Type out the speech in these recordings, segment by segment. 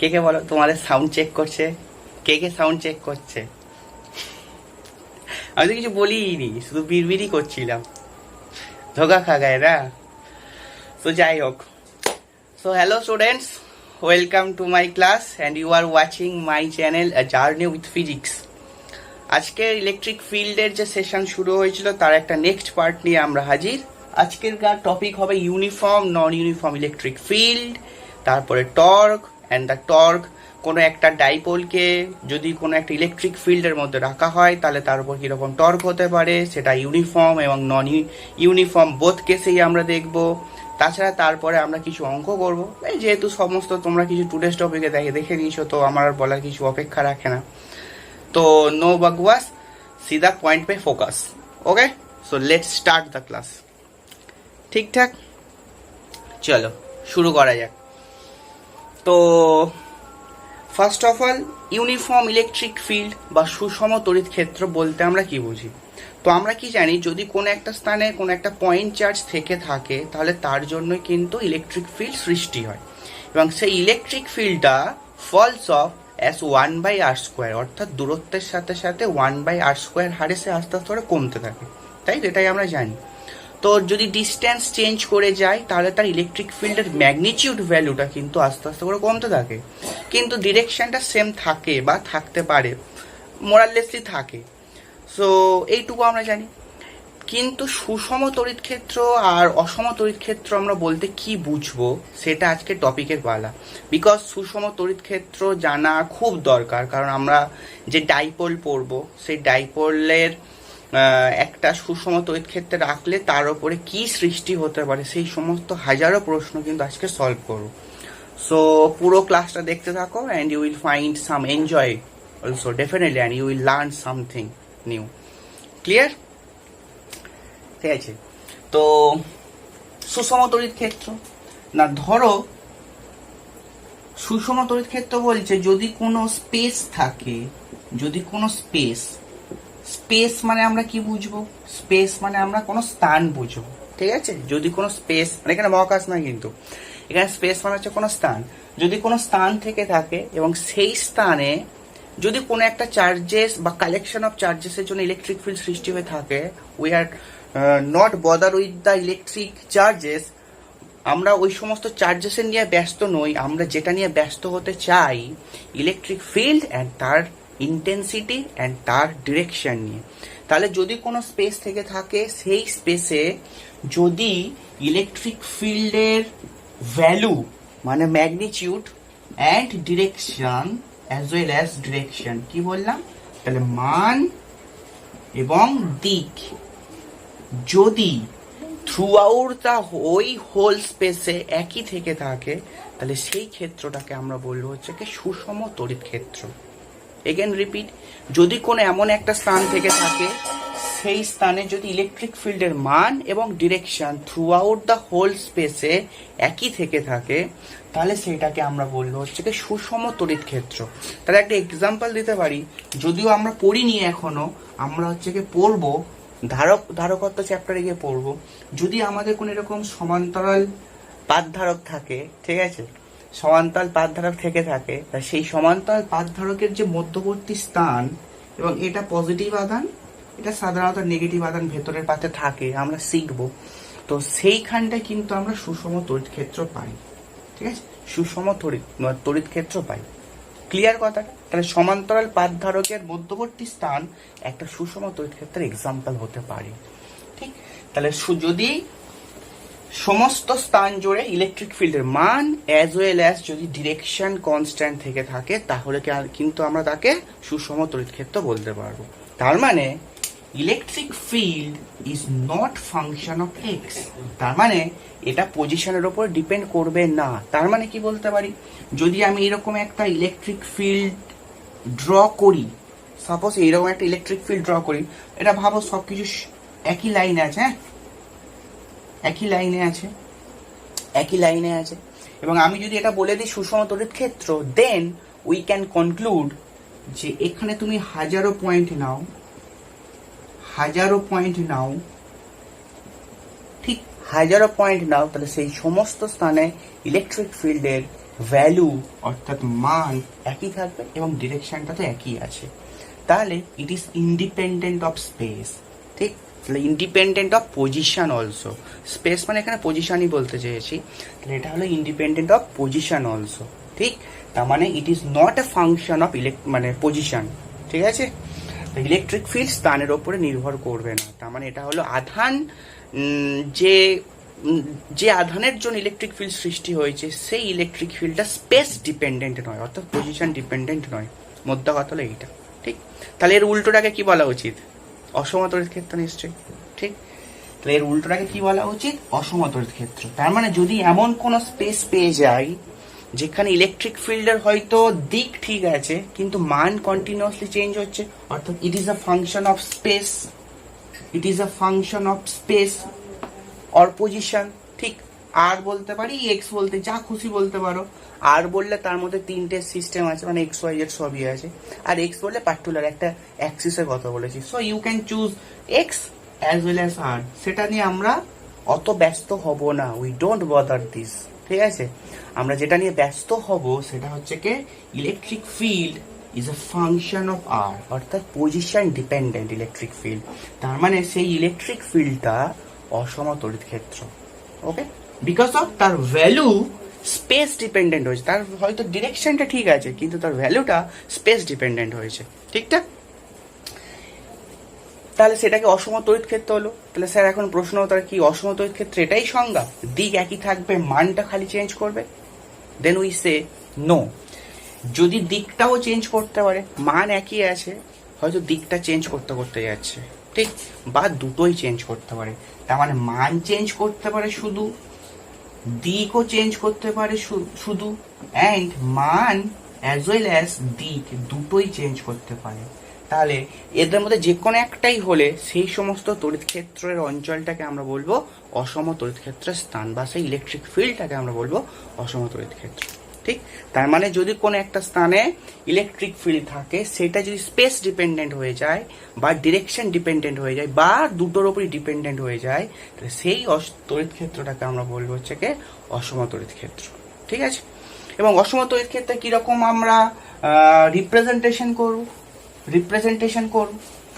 কে কে বলো, তোমাদের sound check করছে? কে কে সাউন্ড চেক করছে? আমি তো কিছু বলিনি, শুধু বিড়বিড়ই করছিলাম। ধোকা খা গায়ে না। তো যাই হোক, so hello students, welcome to my class and you are watching my channel a journey with physics. আজকে ইলেকট্রিক ফিল্ডের যে সেশন শুরু হয়েছিল তার একটা নেক্সট পার্ট নিয়ে আমরা হাজির। আজকের টপিক হবে ইউনিফর্ম নন ইউনিফর্ম ইলেকট্রিক ফিল্ড, তারপরে টর্ক অ্যান্ড দ্য টর্ক। কোনো একটা ডাইপোলকে যদি কোনো একটা ইলেকট্রিক ফিল্ডের মধ্যে রাখা হয় তাহলে তার উপর কীরকম টর্ক হতে পারে, সেটা ইউনিফর্ম এবং নন ইউনিফর্ম বোথ কেসেই আমরা দেখব। তাছাড়া তারপরে আমরা কিছু অঙ্ক করবো, এই যেহেতু সমস্ত তোমরা কিছু টুডেস টপিকে দেখে নিয়েছো, তো আমার আর বলার কিছু অপেক্ষা রাখে না। तो नो बकवास, सीधा पॉइंट पे focus. Okay, so let's start the class. ठीक ठाक, चलो शुरू करा जाक। तो first of all uniform electric field বা সুষম তড়িৎ ক্ষেত্র বলতে আমরা কি বুঝি? তো আমরা কি জানি, যদি কোনো একটা স্থানে কোনো একটা পয়েন্ট চার্জ থেকে থাকে তাহলে তার জন্য কিন্তু ইলেকট্রিক ফিল্ড সৃষ্টি হয়, এবং সেই ইলেকট্রিক ফিল্ডটা ফলস অফ অ্যাজ 1/r², অর্থাৎ দূরত্বের সাথে সাথে 1/r² হারে সে আস্তে আস্তে করে কমতে থাকে, তাই এটাই আমরা জানি। তো যদি ডিস্টেন্স চেঞ্জ করে যায় তাহলে তার ইলেকট্রিক ফিল্ডের ম্যাগনিটিউড ভ্যালুটা কিন্তু আস্তে আস্তে করে কমতে থাকে, কিন্তু ডিরেকশনটা সেম থাকে বা থাকতে পারে, মোরাললেসলি থাকে। সো এইটুকু আমরা জানি। কিন্তু সুষম তড়িৎ ক্ষেত্র আর অসম তড়িৎ ক্ষেত্র আমরা বলতে কি বুঝবো সেটা আজকে টপিকের পালা। বিকজ সুষম তড়িৎ ক্ষেত্র জানা খুব দরকার, কারণ আমরা যে ডাইপোল পড়বো সেই ডাইপোলের একটা সুষম তড়িৎ ক্ষেত্রে রাখলে তার উপরে কি সৃষ্টি হতে পারে সেই সমস্ত হাজারো প্রশ্ন কিন্তু আজকে সলভ করবো। সো পুরো ক্লাসটা দেখতে থাকো and you will find some enjoy also definitely, and you will learn something new. Clear? ঠিক আছে। তো সুষম তড়িৎ ক্ষেত্র না, ধরো সুষম তড়িৎ ক্ষেত্র বলছে যদি কোনো স্পেস থাকে, যদি কোনো স্পেস মানে আমরা কি বুঝবো? স্পেস মানে আমরা কোনো স্থান বুঝবো, ঠিক আছে? যদি কোনো স্পেস মানে এখানে মহাকাশ নয়, কিন্তু এখানে স্পেস মানে হচ্ছে কোনো স্থান। যদি কোনো স্থান থেকে থাকে এবং সেই স্থানে যদি কোনো একটা চার্জেস বা কালেকশন অফ চার্জেসের জন্য ইলেকট্রিক ফিল্ড সৃষ্টি হয়ে থাকে, we are not bother with the electric charges. আমরা ওই সমস্ত চার্জেসের নিয়ে ব্যস্ত নই, আমরা যেটা নিয়ে ব্যস্ত হতে চাই ইলেকট্রিক ফিল্ড অ্যান্ড তার ইন্টেন্সিটি অ্যান্ড তার ডিরেকশন নিয়ে। তাহলে যদি কোনো স্পেস থেকে থাকে, সেই স্পেসে যদি ইলেকট্রিক ফিল্ডের ভ্যালু মানে magnitude and direction as well as direction, কি বললাম? তাহলে মান এবং দিক যদি থ্রু আউট দ্য ওই হোল স্পেসে একই থেকে থাকে তাহলে সেই ক্ষেত্রটাকে আমরা বলবো হচ্ছে কি সুষম তড়িৎ ক্ষেত্র। এগেন রিপিট, যদি কোনো এমন একটা স্থান থেকে থাকে, সেই স্থানে যদি ইলেকট্রিক ফিল্ডের মান এবং direction through out the whole স্পেসে একই থেকে থাকে তাহলে সেটাকে আমরা বলবো হচ্ছে কি সুষম তড়িৎ ক্ষেত্র। তাহলে একটা এক্সাম্পল দিতে পারি, যদিও আমরা পড়িনি এখনো, আমরা হচ্ছে কি পড়বো ধারকত্ব চ্যাপ্টারে গিয়ে পড়বো। যদি আমাদের কোনো এরকম সমান্তরাল পাতধারক থাকে, ঠিক আছে, সমান্তরাল পাতধারক থেকে থাকে, সেই সমান্তরাল পাতধারকের যে মধ্যবর্তী স্থান এবং এটা পজিটিভ আধান, এটা সাধারণত নেগেটিভ আধান ভেতরের পাতে থাকে, আমরা শিখবো। তো সেইখানটায় কিন্তু আমরা সুষম তড়িৎ ক্ষেত্র পাই, ঠিক আছে, সুষম তড়িৎ ক্ষেত্র পাই। ক্লিয়ার কথাটা? তাহলে সমান্তরাল পাতধারকের মধ্যবর্তী স্থান একটা সুষম তড়িৎ ক্ষেত্রের এক্সাম্পল হতে পারে। ঠিক, তাহলে যদি সমস্ত স্থান জুড়ে ইলেকট্রিক ফিল্ডের মান অ্যাজ ওয়েল অ্যাজ যদি ডিরেকশন কনস্ট্যান্ট থেকে থাকে তাহলে কিন্তু আমরা তাকে সুষম তড়িৎ ক্ষেত্র বলতে পারবো। তার মানে electric field is not function of x, তার মানে এটা পজিশনের ওপর ডিপেন্ড করবে না। তার মানে কি বলতে পারি, যদি আমি এরকম একটা ইলেকট্রিক ফিল্ড ড্র করি, সাপোজ এইরকম একটা ইলেকট্রিক ফিল্ড ড্র করি, এটা ভাবো সবকিছু একই লাইনে আছে, হ্যাঁ, একই লাইনে আছে, এবং আমি যদি এটা বলে দিই সুষম তড়িৎ ক্ষেত্র, দেন উই ক্যান কনক্লুড যে এখানে তুমি হাজারো পয়েন্ট নাও, ঠিক হাজারো পয়েন্ট নাও, তাহলে সেই সমস্ত স্থানে ইলেকট্রিক ফিল্ডের ভ্যালু অর্থাৎ মান একই থাকবে এবং ডিরেকশনটা তো একই আছে, তাহলে it is independent of speech. ঠিক, তাহলে independent of position also. Space মানে এখানে পজিশনই বলতে চেয়েছি, তাহলে এটা হলো ইন্ডিপেন্ডেন্ট অফ পজিশন অলসো। ঠিক, তার মানে it is not a function of মানে পজিশন। ঠিক আছে, ইলেকট্রিক ফিল্ড স্থানের ওপরে নির্ভর করবে না। তার মানে এটা হলো আধান, যে যে আধানের জন্য ইলেকট্রিক ফিল্ড সৃষ্টি হয়েছে সেই ইলেকট্রিক ফিল্ডটা স্পেস ডিপেন্ডেন্ট নয়, অর্থাৎ পজিশন ডিপেন্ডেন্ট নয়। মোদ্দা কথা হলো এইটা। ঠিক, তাহলে এর উল্টোটাকে কি বলা উচিত? অসমতরিত ক্ষেত্র নিশ্চয়ই। ঠিক, তাহলে এর উল্টোটাকে কি বলা উচিত? অসমতরিত ক্ষেত্র। তার মানে যদি এমন কোন স্পেস পেয়ে যাই যেখানে ইলেকট্রিক ফিল্ডের হয়তো দিক ঠিক আছে কিন্তু মান কন্টিনিউয়াসলি চেঞ্জ হচ্ছে, অর্থাৎ it is a function of speech, it is a function of speech or position. ঠিক, আর বলতে পারি, এক্স বলতে যা খুশি বলতে পারো। আর বললে তার মধ্যে তিনটে সিস্টেম আছে, মানে এক্স ওয়াই জেড সবই আছে। আর এক্স বললে পার্টিকুলার একটা অ্যাক্সিসের কথা বলেছি, so you can choose X as well as R. সেটা নিয়ে আমরা অত ব্যস্ত হব না, উই ডোন্ট বদার দিস। ঠিক আছে, আমরা যেটা নিয়ে ব্যস্ত হব সেটা হচ্ছে কি electric field is a function of R, অর্থাৎ পজিশন ডিপেন্ডেন্ট ইলেকট্রিক ফিল্ড। তার মানে সেই ইলেকট্রিক ফিল্ডটা অসমতরিত ক্ষেত্র। ওকে, বিকজ অফ তার ভ্যালু স্পেস ডিপেন্ডেন্ট হয়েছে। তার হয়তো ডিরেকশনটা ঠিক আছে কিন্তু তার ভ্যালুটা স্পেস ডিপেন্ডেন্ট হয়েছে। ঠিকঠাক, তাহলে সেটাকে অসমতরিত ক্ষেত্র হলো। তাহলে স্যার এখন প্রশ্ন তার কি অসমতরিত ক্ষেত্রে এটাই সংজ্ঞা, দিক একই থাকবে মানটা খালি চেঞ্জ করবে? Then we say no. যদি দিকটাও চেঞ্জ করতে পারে, মান একই আছে, হয়তো দিকটা চেঞ্জ করতে করতে যাচ্ছে। ঠিক, বা দুটোই চেঞ্জ করতে পারে। তার মানে মান চেঞ্জ করতে পারে শুধু, দিকও চেঞ্জ করতে পারে শুধু, অ্যান্ড মান অ্যাজ ওয়েল অ্যাজ দিক দুটোই চেঞ্জ করতে পারে। তাহলে এদের মধ্যে যে কোনো একটাই হলে সেই সমস্ত তড়িৎ ক্ষেত্রের অঞ্চলটাকে আমরা বলবো অসম তড়িৎ ক্ষেত্রের স্থান, বা সেই ইলেকট্রিক ফিল্ডটাকে আমরা বলবো অসম তড়িৎ ক্ষেত্র। ঠিক, তার মানে যদি কোনো একটা স্থানে ইলেকট্রিক ফিল্ড থাকে সেটা যদি স্পেস ডিপেন্ডেন্ট হয়ে যায় বা ডিরেকশন ডিপেন্ডেন্ট হয়ে যায় বা দুটোর উপরই ডিপেন্ডেন্ট হয়ে যায়, তাহলে সেই তড়িৎ ক্ষেত্রটাকে আমরা বলবো হচ্ছে কি অসম তড়িৎ ক্ষেত্র। ঠিক আছে, এবং অসম তড়িৎ ক্ষেত্রে কিরকম আমরা রিপ্রেজেন্টেশন করব,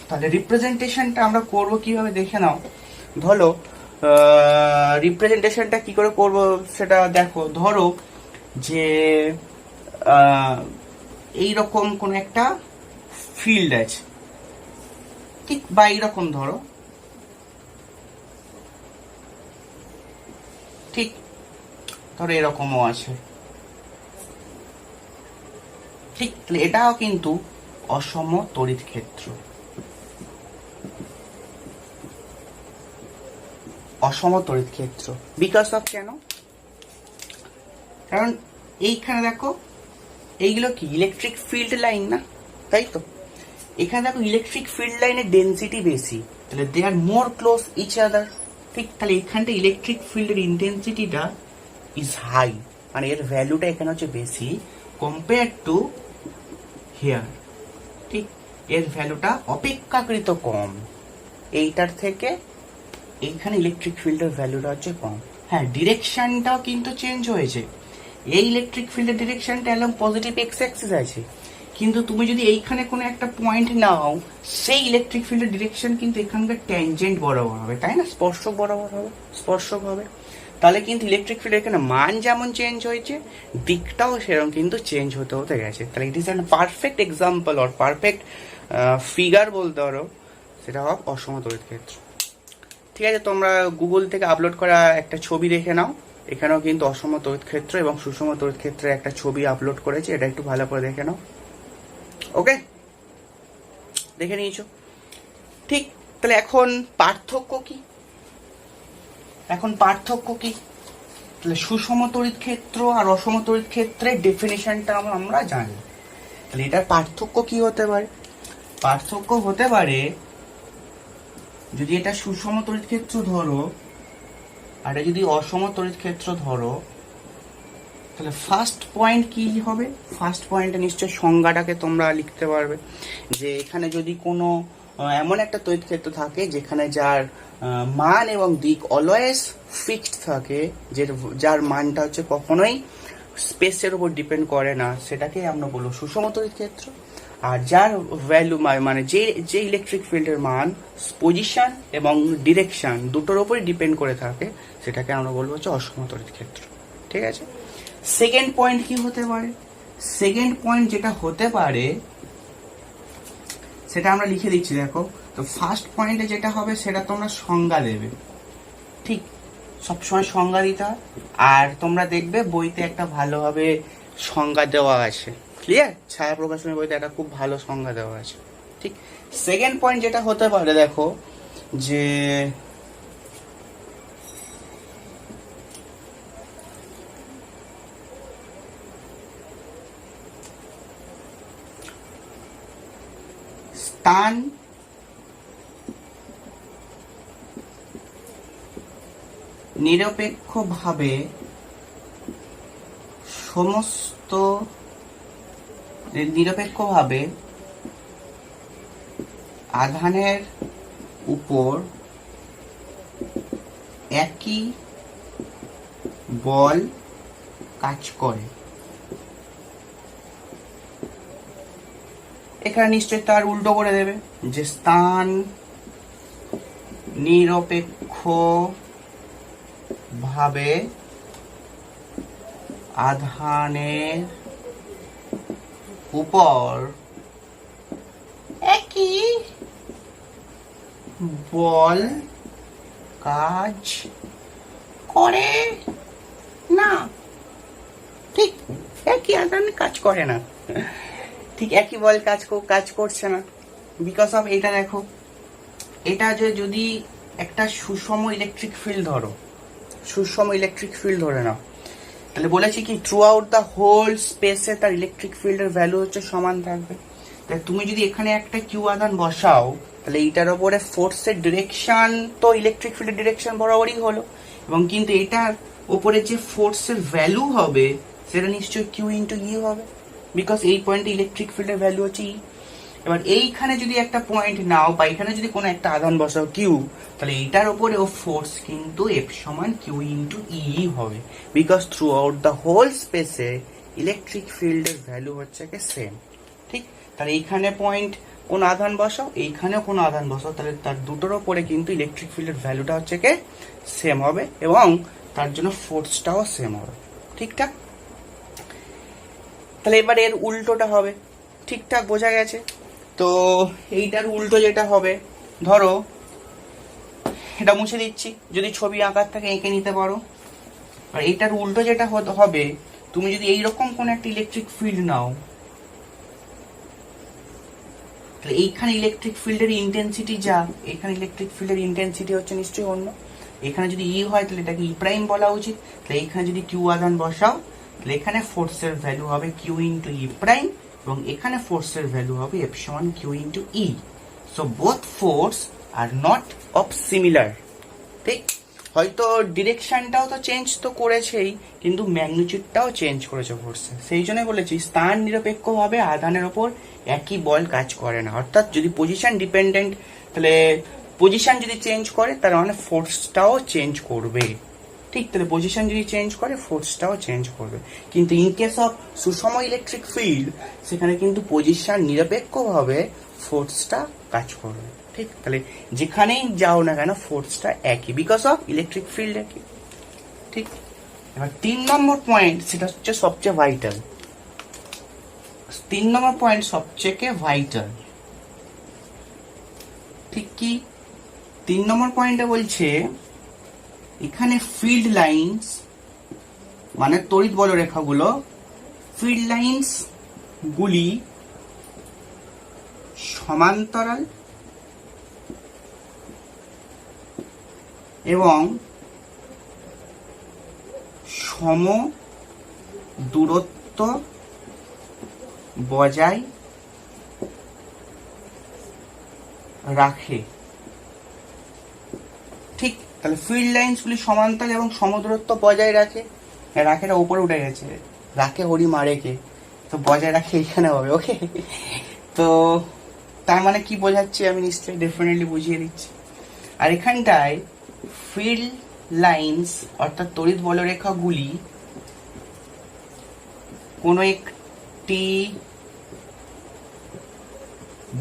তাহলে রিপ্রেজেন্টেশনটা আমরা করব কিভাবে দেখে নাও। ধরো রিপ্রেজেন্টেশনটা কি করে করব সেটা দেখো। ধরো যে এইরকম কোন একটা ফিল্ড আছে, ঠিক, বা এইরকম ধরো, ঠিক, ধরো এরকমও আছে। ঠিক, তাহলে এটাও কিন্তু অসম তড়িৎ ক্ষেত্র। অসম তড়িৎ ক্ষেত্র বিকজ অফ কেন? কারণ এইখানে দেখো এইগুলো কি ইলেকট্রিক ফিল্ড লাইন না, তাই তো? এখানে দেখো ইলেকট্রিক ফিল্ড লাইনের ডেন্সিটি বেশি, তাহলে দে আর মোর ক্লোজ ইচ আদার। ঠিক, তাহলে এখানটা ইলেকট্রিক ফিল্ডের ইন্টেন্সিটিটা ইজ হাই, মানে এর ভ্যালুটা এখানে হচ্ছে বেশি কম্পেয়ার টু হিয়ার। ঠিক, এর ভ্যালুটা অপেক্ষাকৃত কম, এইটার থেকে এইখানে ইলেকট্রিক ফিল্ডের ভ্যালুটা হচ্ছে কম। হ্যাঁ, ডিরেকশনটাও কিন্তু চেঞ্জ হয়েছে। এই ইলেকট্রিক ফিল্ডের ডিরেকশনটা এলং পজিটিভ এক্স অ্যাক্সিস আছে, কিন্তু তুমি যদি এইখানে কোনো একটা পয়েন্ট নাও সেই ইলেকট্রিক ফিল্ডের ডিরেকশন কিন্তু এখানকার ট্যানজেন্ট বরাবর হবে, তাই না? স্পর্শক বরাবর হবে, স্পর্শক হবে। তাহলে কিন্তু ইলেকট্রিক ফিল্ডের এখানে মান যেমন চেঞ্জ হয়েছে দিকটাও সেরকম কিন্তু চেঞ্জ হতে হতে গেছে। তাহলে it is an perfect example or perfect figure বলতে পারো সেটা হবে অসম তড়িৎ ক্ষেত্র। ঠিক আছে, তোমরা গুগল থেকে আপলোড করা একটা ছবি দেখে নাও, এখানেও কিন্তু অসম তড়িৎ ক্ষেত্র এবং সুষম তড়িৎ ক্ষেত্রে একটা ছবি আপলোড করেছে, এটা একটু ভালো করে দেখে নাও। ওকে, দেখে নিয়েছো? ঠিক, তাহলে এখন পার্থক্য কি? তাহলে সুষম তড়িৎ ক্ষেত্র আর অসম তড়িৎ ক্ষেত্রের ডেফিনিশনটা আমরা জানি। তাহলে এটার পার্থক্য কি হতে পারে? পার্থক্য হতে পারে যদি এটা সুষম তড়িৎ ক্ষেত্র ধরো আর যদি অসম তড়িৎ ক্ষেত্র ধরো, তাহলে ফার্স্ট পয়েন্ট কি হবে? ফার্স্ট পয়েন্টে নিশ্চয় সংজ্ঞাটাকে তোমরা লিখতে পারবে যে এখানে যদি কোনো এমন একটা তড়িৎ ক্ষেত্র থাকে যেখানে যার মান এবং দিক অলওয়েজ ফিক্সড থাকে, যার মানটা হচ্ছে কখনোই স্পেসের উপর ডিপেন্ড করে না, সেটাকে আমরা বলবো সুষম তড়িৎ ক্ষেত্র। আর যার ভ্যালু মানে যে যে ইলেকট্রিক ফিল্ডের মান পজিশন এবং ডিরেকশন দুটোর উপরই ডিপেন্ড করে থাকে, সেটাকে আমরা বলবো হচ্ছে অসম তড়িৎ ক্ষেত্র। ঠিক আছে, সেকেন্ড পয়েন্ট কি হতে পারে? সেকেন্ড পয়েন্ট যেটা হতে পারে সেটা আমরা লিখে দিচ্ছি, দেখো। তো ফার্স্ট পয়েন্টে যেটা হবে সেটা তোমরা সংজ্ঞা দেবে, ঠিক, সবসময় সংজ্ঞা দিতে হয়। আর তোমরা দেখবে বইতে একটা ভালোভাবে সংজ্ঞা দেওয়া আছে, ক্লিয়ার? ছায়া প্রকাশনের বইতে একটা খুব ভালো সংজ্ঞা দেওয়া আছে, ঠিক। সেকেন্ড পয়েন্ট যেটা হতে পারে, দেখো, যে স্থান নিরপেক্ষভাবে আধানের উপর একই বল কাজ করে। এখানে নিশ্চয়ই তার উল্টো করে দেবে, যে স্থান নিরপেক্ষভাবে আধানের উপর একই বল কাজ করে না, ঠিক, একই আধান কাজ করে না, ঠিক, একই বল কাজ করছে না। বিকজ অফ এটা, দেখো, এটা যে যদি একটা সুষম ইলেকট্রিক ফিল্ড ধরো, সুষম ইলেকট্রিক ফিল্ড ধরে নাও, তাহলে বলেছি কি থ্রু আউট দ্য হোল স্পেসে তার ইলেকট্রিক ফিল্ডের ভ্যালু হচ্ছে সমান থাকবে। তাহলে তুমি যদি এখানে একটা কিউ আধান বসাও, তাহলে এইটার ওপরে ফোর্সের ডিরেকশন তো ইলেকট্রিক ফিল্ডের ডিরেকশন বরাবরই হলো, এবং কিন্তু এটার ওপরে যে ফোর্সের ভ্যালু হবে সেটা নিশ্চয়ই কিউ ইন্টু ই হবে, বিকজ এই পয়েন্টে ইলেকট্রিক ফিল্ডের ভ্যালু হচ্ছে ই। এবার এইখানে যদি একটা পয়েন্ট নাও বা এখানে যদি কোনো একটা আধান বসাও কিউ, তাহলে এইটার ওপরে ও ফোর্স কিন্তু এফ সমান কিউ ইন্টু ই হবে, because through out the whole স্পেসে ইলেকট্রিক ফিল্ডের ভ্যালু হচ্ছে কি সেম, ঠিক। তাহলে এইখানে পয়েন্ট কোন আধান বসাও, এইখানেও কোনো আধান বসাও, তাহলে তার দুটোর ওপরে কিন্তু ইলেকট্রিক ফিল্ডের ভ্যালুটা হচ্ছে কি সেম হবে, এবং তার জন্য ফোর্সটাও সেম হবে, ঠিকঠাক। তাহলে এবার এর উল্টোটা হবে, ঠিকঠাক বোঝা গেছে? তো এইটার উল্টো যেটা হবে, ধরো এটা মুছে দিচ্ছি, যদি ছবি আঁকার থাকে এঁকে নিতে পারো। আর এইটার উল্টো যেটা হবে, তুমি যদি এইরকম কোন একটা ইলেকট্রিক ফিল্ড নাও, তাহলে এইখানে ইলেকট্রিক ফিল্ডের ইন্টেন্সিটি যা, এখানে ইলেকট্রিক ফিল্ডের ইন্টেন্সিটি হচ্ছে নিশ্চয়ই অন্য। এখানে যদি ই হয় তাহলে এটাকে ই প্রাইম বলা উচিত। তাহলে এইখানে যদি কিউ আধান বসাও, তাহলে এখানে ফোর্সের ভ্যালু হবে কিউ ইন্টু ই প্রাইম, এবং এখানে ফোর্সের ভ্যালু হবে এফ সমান Q into E. So both force are not of similar, ঠিক। হয়তো ডিরেকশনটাও তো চেঞ্জ তো করেছেই, কিন্তু ম্যাগনিটিউডটাও চেঞ্জ করেছে ফোর্সে। সেই জন্য বলেছি স্থান নিরপেক্ষভাবে আধানের ওপর একই বল কাজ করে না, অর্থাৎ যদি পজিশন ডিপেন্ডেন্ট, তাহলে পজিশন যদি চেঞ্জ করে তার মানে ফোর্সটাও চেঞ্জ করবে, ঠিক। তাহলে পজিশন যদি চেঞ্জ করে ফোর্সটাও চেঞ্জ করবে, কিন্তু ইন কেস অফ সুষম ইলেকট্রিক ফিল্ড সেখানে কিন্তু পজিশন নিরপেক্ষভাবে ফোর্সটা কাজ করবে, ঠিক। তাহলে যেখানেই যাও না কেন ফোর্সটা একই, বিকজ অফ ইলেকট্রিক ফিল্ড একই, ঠিক। এবার 3 নম্বর পয়েন্ট, সেটা হচ্ছে সবচেয়ে ভাইটাল। 3 নম্বর পয়েন্ট সবচেয়ে ভাইটাল, ঠিক। কি 3 নম্বর পয়েন্টে বলছে এখানে ফিল্ড লাইন্স মানে তড়িৎ বলরেখাগুলো, ফিল্ড লাইন্স গুলি সমান্তরাল এবং সম দূরত্ব বজায় রাখে, ঠিক। তাহলে ফিল্ড লাইন্স গুলি সমান্তরাল এবং সমদূরত্ব বজায় রাখে, রাখেটা উপরে উঠে গেছে, রাখে হরি মারে কে, তো বজায় রাখে এখানে হবে, ওকে। তো তার মানে কি বোঝাচ্ছি আমি নিশ্চয়ই ডেফিনেটলি বুঝিয়ে দিচ্ছি। আর এখানটায় ফিল্ড লাইন্স অর্থাৎ তড়িৎ বলরেখাগুলি কোনো একটি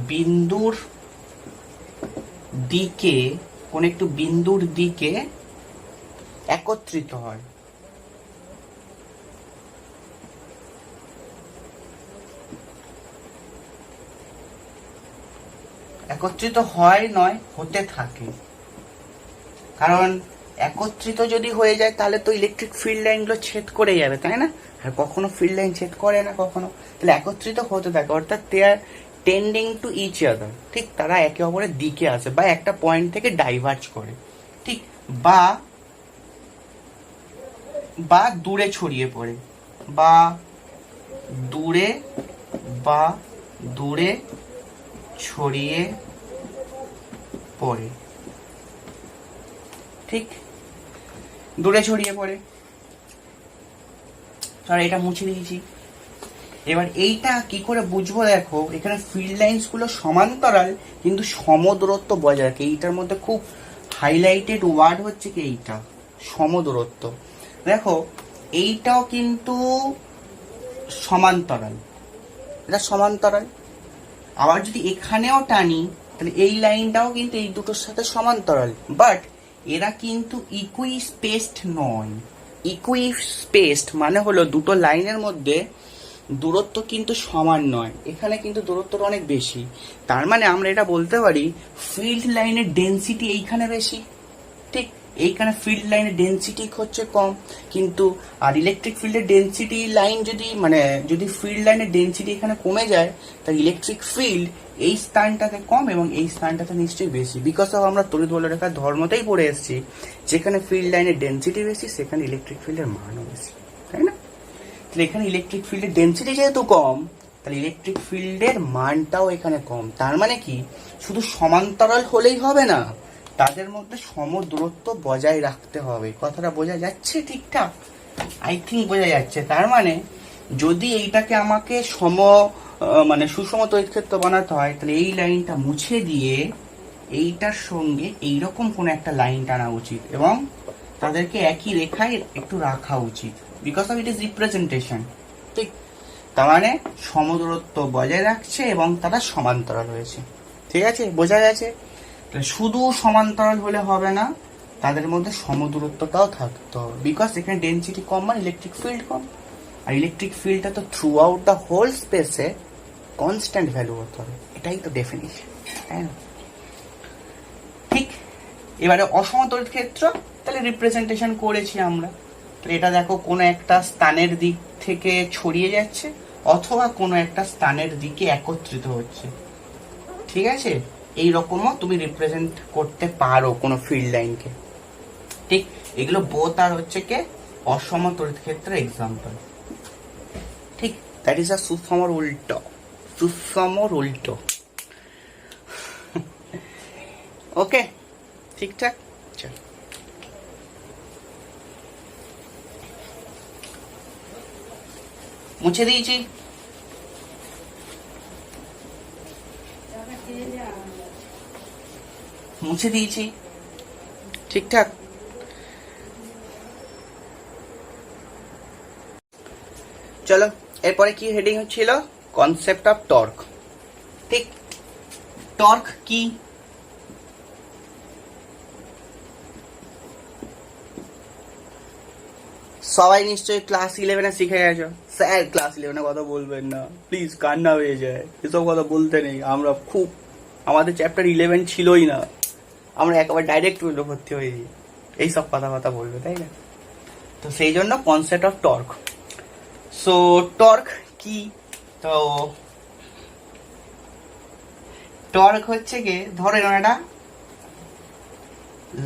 বিন্দুর দিকে একত্রিত হয়। একত্রিত হয় নয়, হতে থাকে। কারণ একত্রিত যদি হয়ে যায় তাহলে তো ইলেকট্রিক ফিল্ড লাইনগুলো ছেদ করে যাবে, তাই না? আর কখনো ফিল্ড লাইন ছেদ করে না কখনো, তাহলে একত্রিত হতে থাকে, অর্থাৎ দে আর টেন্ডিং টু ইচ আদার। ঠিক, তারা একে অপরের দিকে আসে বা একটা পয়েন্ট থেকে ডাইভার্জ করে। ঠিক, বা দূরে ছড়িয়ে পড়ে, বা দূরে ছড়িয়ে পড়ে। ঠিক, দূরে ছড়িয়ে পড়ে। তাহলে এটা মুছে দিয়েছি। এবার এইটা কি করে বুঝবো? দেখো, এখানে ফিল্ড লাইন্স গুলো সমান্তরাল কিন্তু সমদূরত্ব বজায় রাখে। এইটার মধ্যে খুব হাইলাইটেড ওয়ার্ড হচ্ছে কি এইটা, সমদূরত্ব। দেখো, এইটাও কিন্তু সমান্তরাল, এটা সমান্তরাল। আবার যদি এখানেও টানি তাহলে এই লাইনটাও কিন্তু এই দুটোর সাথে সমান্তরাল, বাট এরা কিন্তু ইকুই স্পেসড নয়। ইকুই স্পেসড মানে হলো দুটো লাইনের মধ্যে দূরত্ব কিন্তু সমান নয়, এখানে কিন্তু দূরত্বটা অনেক বেশি। তার মানে আমরা এটা বলতে পারি ফিল্ড লাইনের ডেনসিটি এইখানে বেশি। ঠিক, এইখানে ফিল্ড লাইনের ডেনসিটি হচ্ছে কম, কিন্তু আর ইলেকট্রিক ফিল্ডের ডেনসিটি লাইন যদি ফিল্ড লাইনের ডেনসিটি এখানে কমে যায়, তাই ইলেকট্রিক ফিল্ড এই স্থানটাতে কম এবং এই স্থানটাতে নিশ্চয়ই বেশি। বিকজ অফ আমরা তড়িৎ বলরেখার ধর্মতেই পড়ে এসেছি, যেখানে ফিল্ড লাইনের ডেনসিটি বেশি সেখানে ইলেকট্রিক ফিল্ডের মানও বেশি, তাই না? তাহলে এখানে ইলেকট্রিক ফিল্ডের ডেনসিটি যেহেতু কম, তাহলে ইলেকট্রিক ফিল্ডের মানটাও এখানে কম। তার মানে কি, শুধু সমান্তরাল হলেই হবে না, তাদের মধ্যে সমদূরত্ব বজায় রাখতে হবে। কথাটা বোঝা যাচ্ছে ঠিকঠাক? আই থিঙ্ক বোঝা যাচ্ছে। তার মানে যদি এইটাকে আমাকে সুষম তড়িৎক্ষেত্র বানাতে হয়, তাহলে এই লাইনটা মুছে দিয়ে এইটার সঙ্গে এইরকম কোন একটা লাইন টানা উচিত এবং তাদেরকে একই রেখায় একটু রাখা উচিত, because of it is representation. ঠিক, তার মানে সমদূরত্ব বজায় রাখছে এবং তারা সমান্তরাল হয়েছে। ঠিক আছে, বোঝা গেছে? শুধু সমান্তরাল হলে হবে না, তাদের মধ্যে সমদূরত্বটাও থাকতে হবে, বিকজ এখানে ডেনসিটি কম মানে ইলেকট্রিক ফিল্ড কম, আর ইলেকট্রিক ফিল্ডটা তো থ্রু আউট দ্য হোল স্পেসে কনস্ট্যান্ট ভ্যালু হতে হবে। এটাই তো ডেফিনিশন, তাই না? ঠিক, এবারে অসমতল ক্ষেত্র, তাহলে রিপ্রেজেন্টেশন করেছি আমরা। তাহলে এটা দেখো, কোনো একটা স্থানের দিক থেকে ছড়িয়ে যাচ্ছে অথবা কোনো একটা স্থানের দিকে একত্রিত হচ্ছে। ঠিক আছে, এইরকমও তুমি রিপ্রেজেন্ট করতে পারো কোনো ফিল্ড লাইনকে। ঠিক, এগুলো বোথ আর হচ্ছে কে অসম তড়িৎ ক্ষেত্রের এক্সাম্পল। ঠিক, দ্যাট ইজ আ সুষমর উল্টো। ওকে, ঠিকঠাক। চল, মুছে দিয়েছি। ঠিকঠাক। চলো, এরপরে কি হেডিং হচ্ছিল? Concept of torque. ঠিক, টর্ক কি? সবাই নিশ্চয়ই ক্লাস 11-এ শিখে গেছো। স্যার ক্লাস 11-এ কথা বলবেন না প্লিজ, কান্না হয়ে যায়, এসব কথা বলতে নেই। আমাদের চ্যাপ্টার 11 ছিলই না, আমরা একেবারে ডাইরেক্ট ভর্তি হয়ে যাই, এইসব কথা বলবে, তাই না? তো সেই জন্য concept of torque. So torque কি? তো টর্ক হচ্ছে কি, ধরো একটা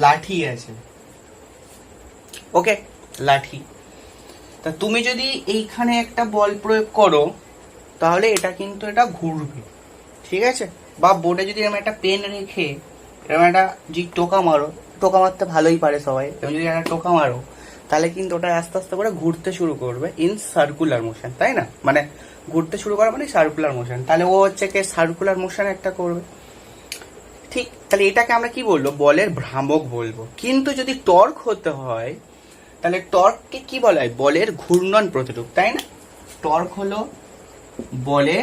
লাঠি আছে, ওকে, লাঠি। তা তুমি যদি এইখানে একটা বল প্রয়োগ করো তাহলে এটা ঘুরবে। ঠিক আছে, বা বোর্ডে যদি এরকম একটা পেন রেখে এরকম একটা যদি টোকা মারতে ভালোই পারে সবাই, এবং যদি একটা টোকা মারো তাহলে কিন্তু ওটা আস্তে আস্তে করে ঘুরতে শুরু করবে ইন সার্কুলার মোশন, তাই না? মানে ঘুরতে শুরু করা মানে সার্কুলার মোশন, তাহলে ও হচ্ছে কি সার্কুলার মোশন একটা করবে। ঠিক, তাহলে এটাকে আমরা কি বলবো? বলের ভ্রামক বলবো। কিন্তু যদি টর্ক হতে হয় তাহলে টর্ককে কি বলা হয়? বলের ঘূর্ণন প্রতিরূপ, তাই না? টর্ক হলো বলে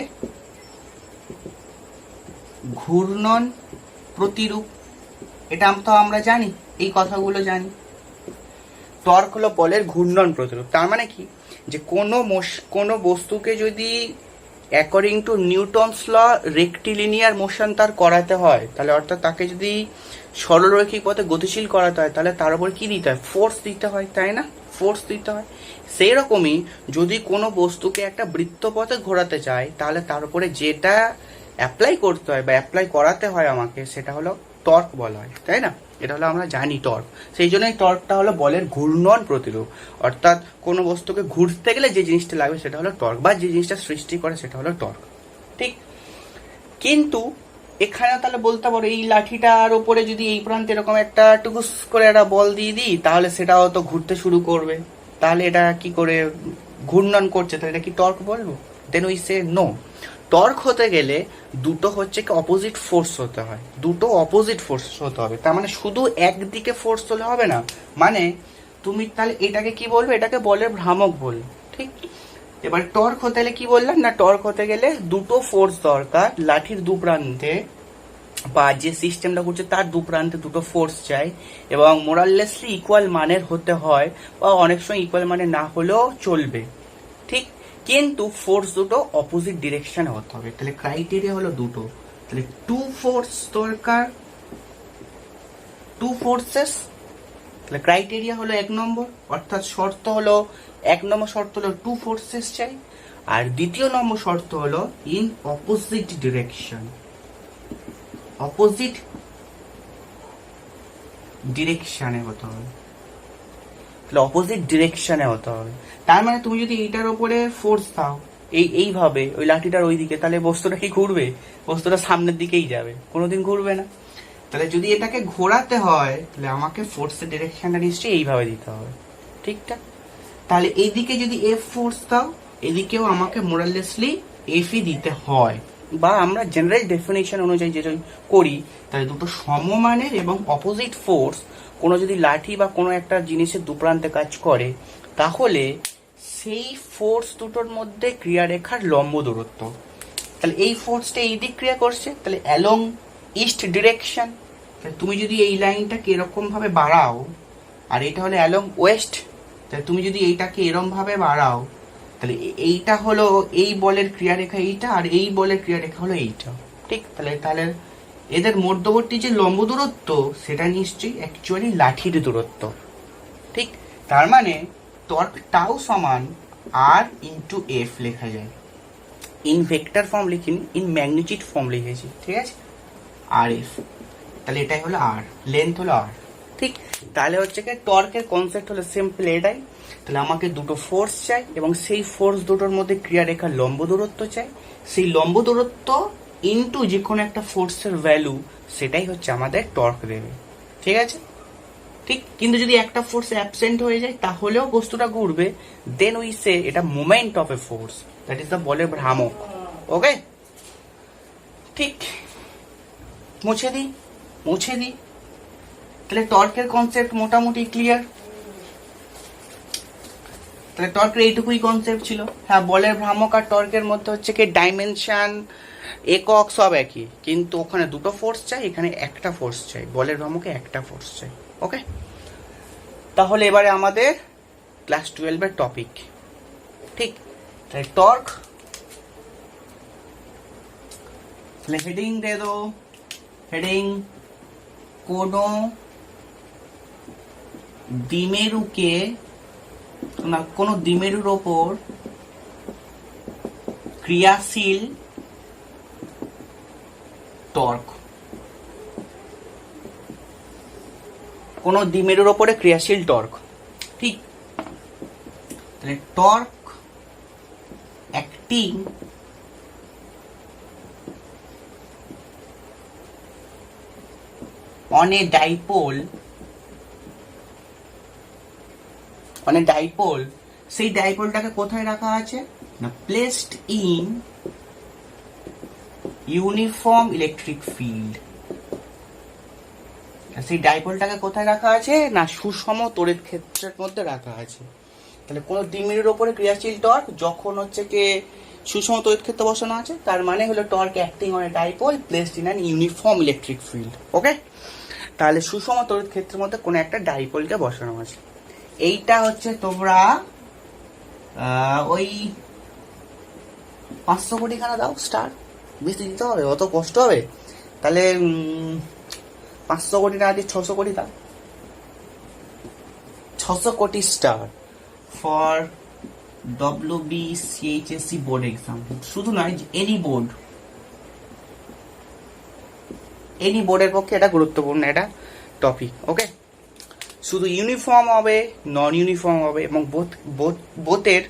ঘূর্ণন প্রতিরূপ। এটা তো আমরা জানি, এই কথাগুলো জানি। টর্ক হলো বলের ঘূর্ণন প্রতিরূপ। তার মানে কি, যে কোনো বস্তুকে যদি according to Newton's law rectilinear motion তার করাতে হয়, তাহলে অর্থাৎ তাকে যদি সরলরৈখিক পথে গতিশীল করাতে হয়, তাহলে তার উপর কি দিতে হয়? ফোর্স দিতে হয়, তাই না? ফোর্স দিতে হয়। সেই রকমই যদি কোনো বস্তুকে একটা বৃত্তপথে ঘোরাতে চাই, তাহলে তার উপরে যেটা অ্যাপ্লাই করতে হয় বা অ্যাপ্লাই করাতে হয় আমাকে, সেটা হলো টর্ক বলা হয়, তাই না? এটা হলো আমরা জানি টর্ক। সেই জন্যই টর্কটা হলো বলের ঘূর্ণন প্রতিরূপ। অর্থাৎ কোনো বস্তুকে ঘুরতে গেলে যে জিনিসটা লাগবে সেটা হলো টর্ক, বা যে জিনিসটা সৃষ্টি করে সেটা হলো টর্ক। ঠিক। কিন্তু এখানে তাহলে বলতে পারো এই লাঠিটার উপরে যদি এই প্রান্তে এরকম একটা টুকুস করে একটা বল দিয়ে দিই, তাহলে সেটাও তো ঘুরতে শুরু করবে। তাহলে এটা কি করে ঘূর্ণন করছে, তাহলে এটা কি টর্ক বলবো? Then we say no. Torque হতে গেলে দুটো হচ্ছে কি অপোজিট ফোর্স হতে হয়, দুটো অপোজিট ফোর্স হতে হবে। তার মানে শুধু একদিকে ফোর্স হলে হবে না। মানে তুমি তাহলে এটাকে কি বলবে? এটাকে বলের ভ্রামক বলবে। ঠিক। এবার টর্ক হতে গেলে কি বললাম না, টর্ক হতে গেলে দুটো ফোর্স দরকার। লাঠির দু প্রান্তে বা যে সিস্টেমটা করছে তার দু প্রান্তে দুটো ফোর্স চাই, এবং মোরাললেসলি ইকুয়াল মানের হতে হয়, বা অনেক সময় ইকুয়াল মানের না হলেও চলবে। ঠিক। কিন্তু ফোর্স দুটো অপোজিট ডিরেকশনে হতে হবে। তাহলে ক্রাইটেরিয়া হলো দুটো। তাহলে টু ফোর্স দরকার, টু ফোর্সেস। তাহলে ক্রাইটেরিয়া হলো 1 নম্বর, অর্থাৎ শর্ত হলো 1 নম্বর শর্ত হলো টু ফোর্সেস চাই, আর 2 নম্বর শর্ত হলো ইন অপোজিট ডিরেকশন। অপোজিট ডিরেকশনে হতে হবে। তাহলে অপোজিট ডিরেকশনে হতে হবে। তার মানে তুমি যদি এইটার উপরে ফোর্স দাও এইভাবে ওই লাঠিটার ওই দিকে, তাহলে বস্তুটা কি ঘুরবে? বস্তুটা সামনের দিকেই যাবে, কোনোদিন ঘুরবে না। তাহলে যদি এটাকে ঘোরাতে হয়, তাহলে আমাকে ফোর্সের ডিরেকশনটা নিশ্চয়ই এইভাবে দিতে হবে। ঠিকঠাক। তাহলে এইদিকে যদি এফ ফোর্স দাও, এদিকেও আমাকে মোরাললেসলি এফই দিতে হয়। বা আমরা জেনারেল ডেফিনেশন অনুযায়ী যেটা করি, তাহলে দুটো সমমানের এবং অপোজিট ফোর্স কোনো যদি লাঠি বা কোনো একটা জিনিসের দুপ্রান্তে কাজ করে, তাহলে সেই ফোর্স দুটোর মধ্যে ক্রিয়ারেখার লম্ব দূরত্ব। তাহলে এই ফোর্সটা এই দিক ক্রিয়া করছে, তাহলে অ্যালং ইস্ট ডিরেকশন। তাহলে তুমি যদি এই লাইনটাকে এরকম ভাবে বাড়াও, আর এটা হলো অ্যালং ওয়েস্ট, তাহলে তুমি যদি এইটাকে এরম ভাবে বাড়াও, তাহলে এইটা হলো এই বলের ক্রিয়ারেখা এইটা, আর এই বলের ক্রিয়ারেখা হলো এইটা। ঠিক। তাহলে এদের মধ্যবর্তী যে লম্ব দূরত্ব, সেটা নিশ্চয়ই অ্যাকচুয়ালি লাঠির দূরত্ব। ঠিক। তার মানে টর্ক টাও সমান আর ইন্টু এফ লেখা যায়। ইন ভেক্টর ফর্ম লিখিনি, ইন ম্যাগনিটিউড ফর্ম লিখেছি। ঠিক আছে, আর এফ। তাহলে এটাই হলো আর, লেন্থ হলো আর। ঠিক। তাহলে হচ্ছে কি টর্কের কনসেপ্ট হলো সিম্পল এটাই। তাহলে আমাকে দুটো ফোর্স চাই, এবং সেই ফোর্স দুটোর মধ্যে ক্রিয়ারেখার লম্ব দূরত্ব চাই। সেই লম্ব দূরত্ব ইনটু যে কোনো একটা ফোর্সের ভ্যালু, সেটাই হচ্ছে আমাদের টর্ক দেবে। ঠিক আছে। ঠিক। কিন্তু যদি একটা ফোর্স অ্যাবসেন্ট হয়ে যায়, তাহলেও বস্তুটা ঘুরবে। দেন উই সে এটা moment of A force, that is the বলের ভ্রামক। ওকে। ঠিক। মুছে দিই। তাহলে টর্কের কনসেপ্ট মোটামুটি ক্লিয়ার। তাহলে টর্কের এইটুকুই কনসেপ্ট ছিল। হ্যাঁ, বলের ভ্রামক আর টর্কের মধ্যে হচ্ছে কি ডাইমেনশন, একক সব একই, কিন্তু ওখানে দুটো ফোর্স চাই, এখানে একটা ফোর্স চাই। বলের ভ্রামকে একটা ফোর্স চাই। ওকে। তাহলে এবারে আমাদের ক্লাস 12-এর টপিক। ঠিক। তাহলে টর্ক, তাহলে হেডিং দিয়ে দো। হেডিং কোনো দ্বিমেরুকে না কোনো দ্বিমেরুর ওপর ক্রিয়াশীল টর্ক। কোনো দ্বিমেরুর ওপরে ক্রিয়াশীল টর্ক। ঠিক। তাহলে torque acting on a dipole, সেই ডাইপোলটাকে কোথায় রাখা আছে না, placed in uniform electric field. সেই ডাইপোলটাকে কোথায় রাখা আছে না, সুষম তড়িৎ ক্ষেত্রের মধ্যে রাখা আছে। তাহলে কোনো দ্বিমেরুর ওপরে ক্রিয়াশীল টর্ক যখন হচ্ছে কি সুষম তড়িৎ ক্ষেত্র বসানো আছে, তার মানে হলো torque acting on a dipole placed in an uniform electric field. Okay, তাহলে সুষম তড়িৎ ক্ষেত্রের মধ্যে কোনো একটা ডাইপোলকে বসানো আছে। এইটা হচ্ছে তোমরা ওই 500 কোটি খানা দাও স্টার, বেশি দিতে হবে, অত কষ্ট হবে? তাহলে 500 কোটি না দিয়ে 600 কোটি দাও, 600 কোটি star for WBCHSC board exam. শুধু নয়, এনি বোর্ডের পক্ষে এটা গুরুত্বপূর্ণ একটা টপিক। ওকে, শুধু ইউনিফর্ম হবে, নন ইউনিফর্ম হবে, এবং বোথের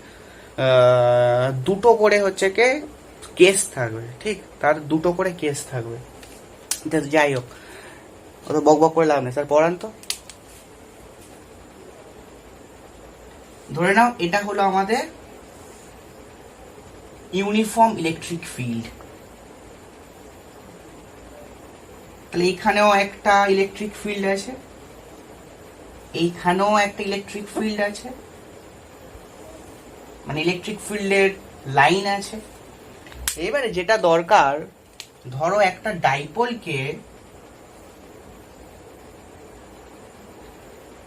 দুটো করে হচ্ছে কে কেস থাকবে। ঠিক, তার দুটো করে কেস থাকবে। যাই হোক, অত বক করে লাভ নেই। স্যার পড়ান তো। ধরে নাও এটা হলো আমাদের ইউনিফর্ম ইলেকট্রিক ফিল্ড। তাহলে এইখানেও একটা ইলেকট্রিক ফিল্ড আছে, এইখানেও একটা ইলেকট্রিক ফিল্ড আছে, মানে ইলেকট্রিক ফিল্ডের লাইন আছে। এবারে যেটা দরকার, ধরো একটা ডাইপোলকে,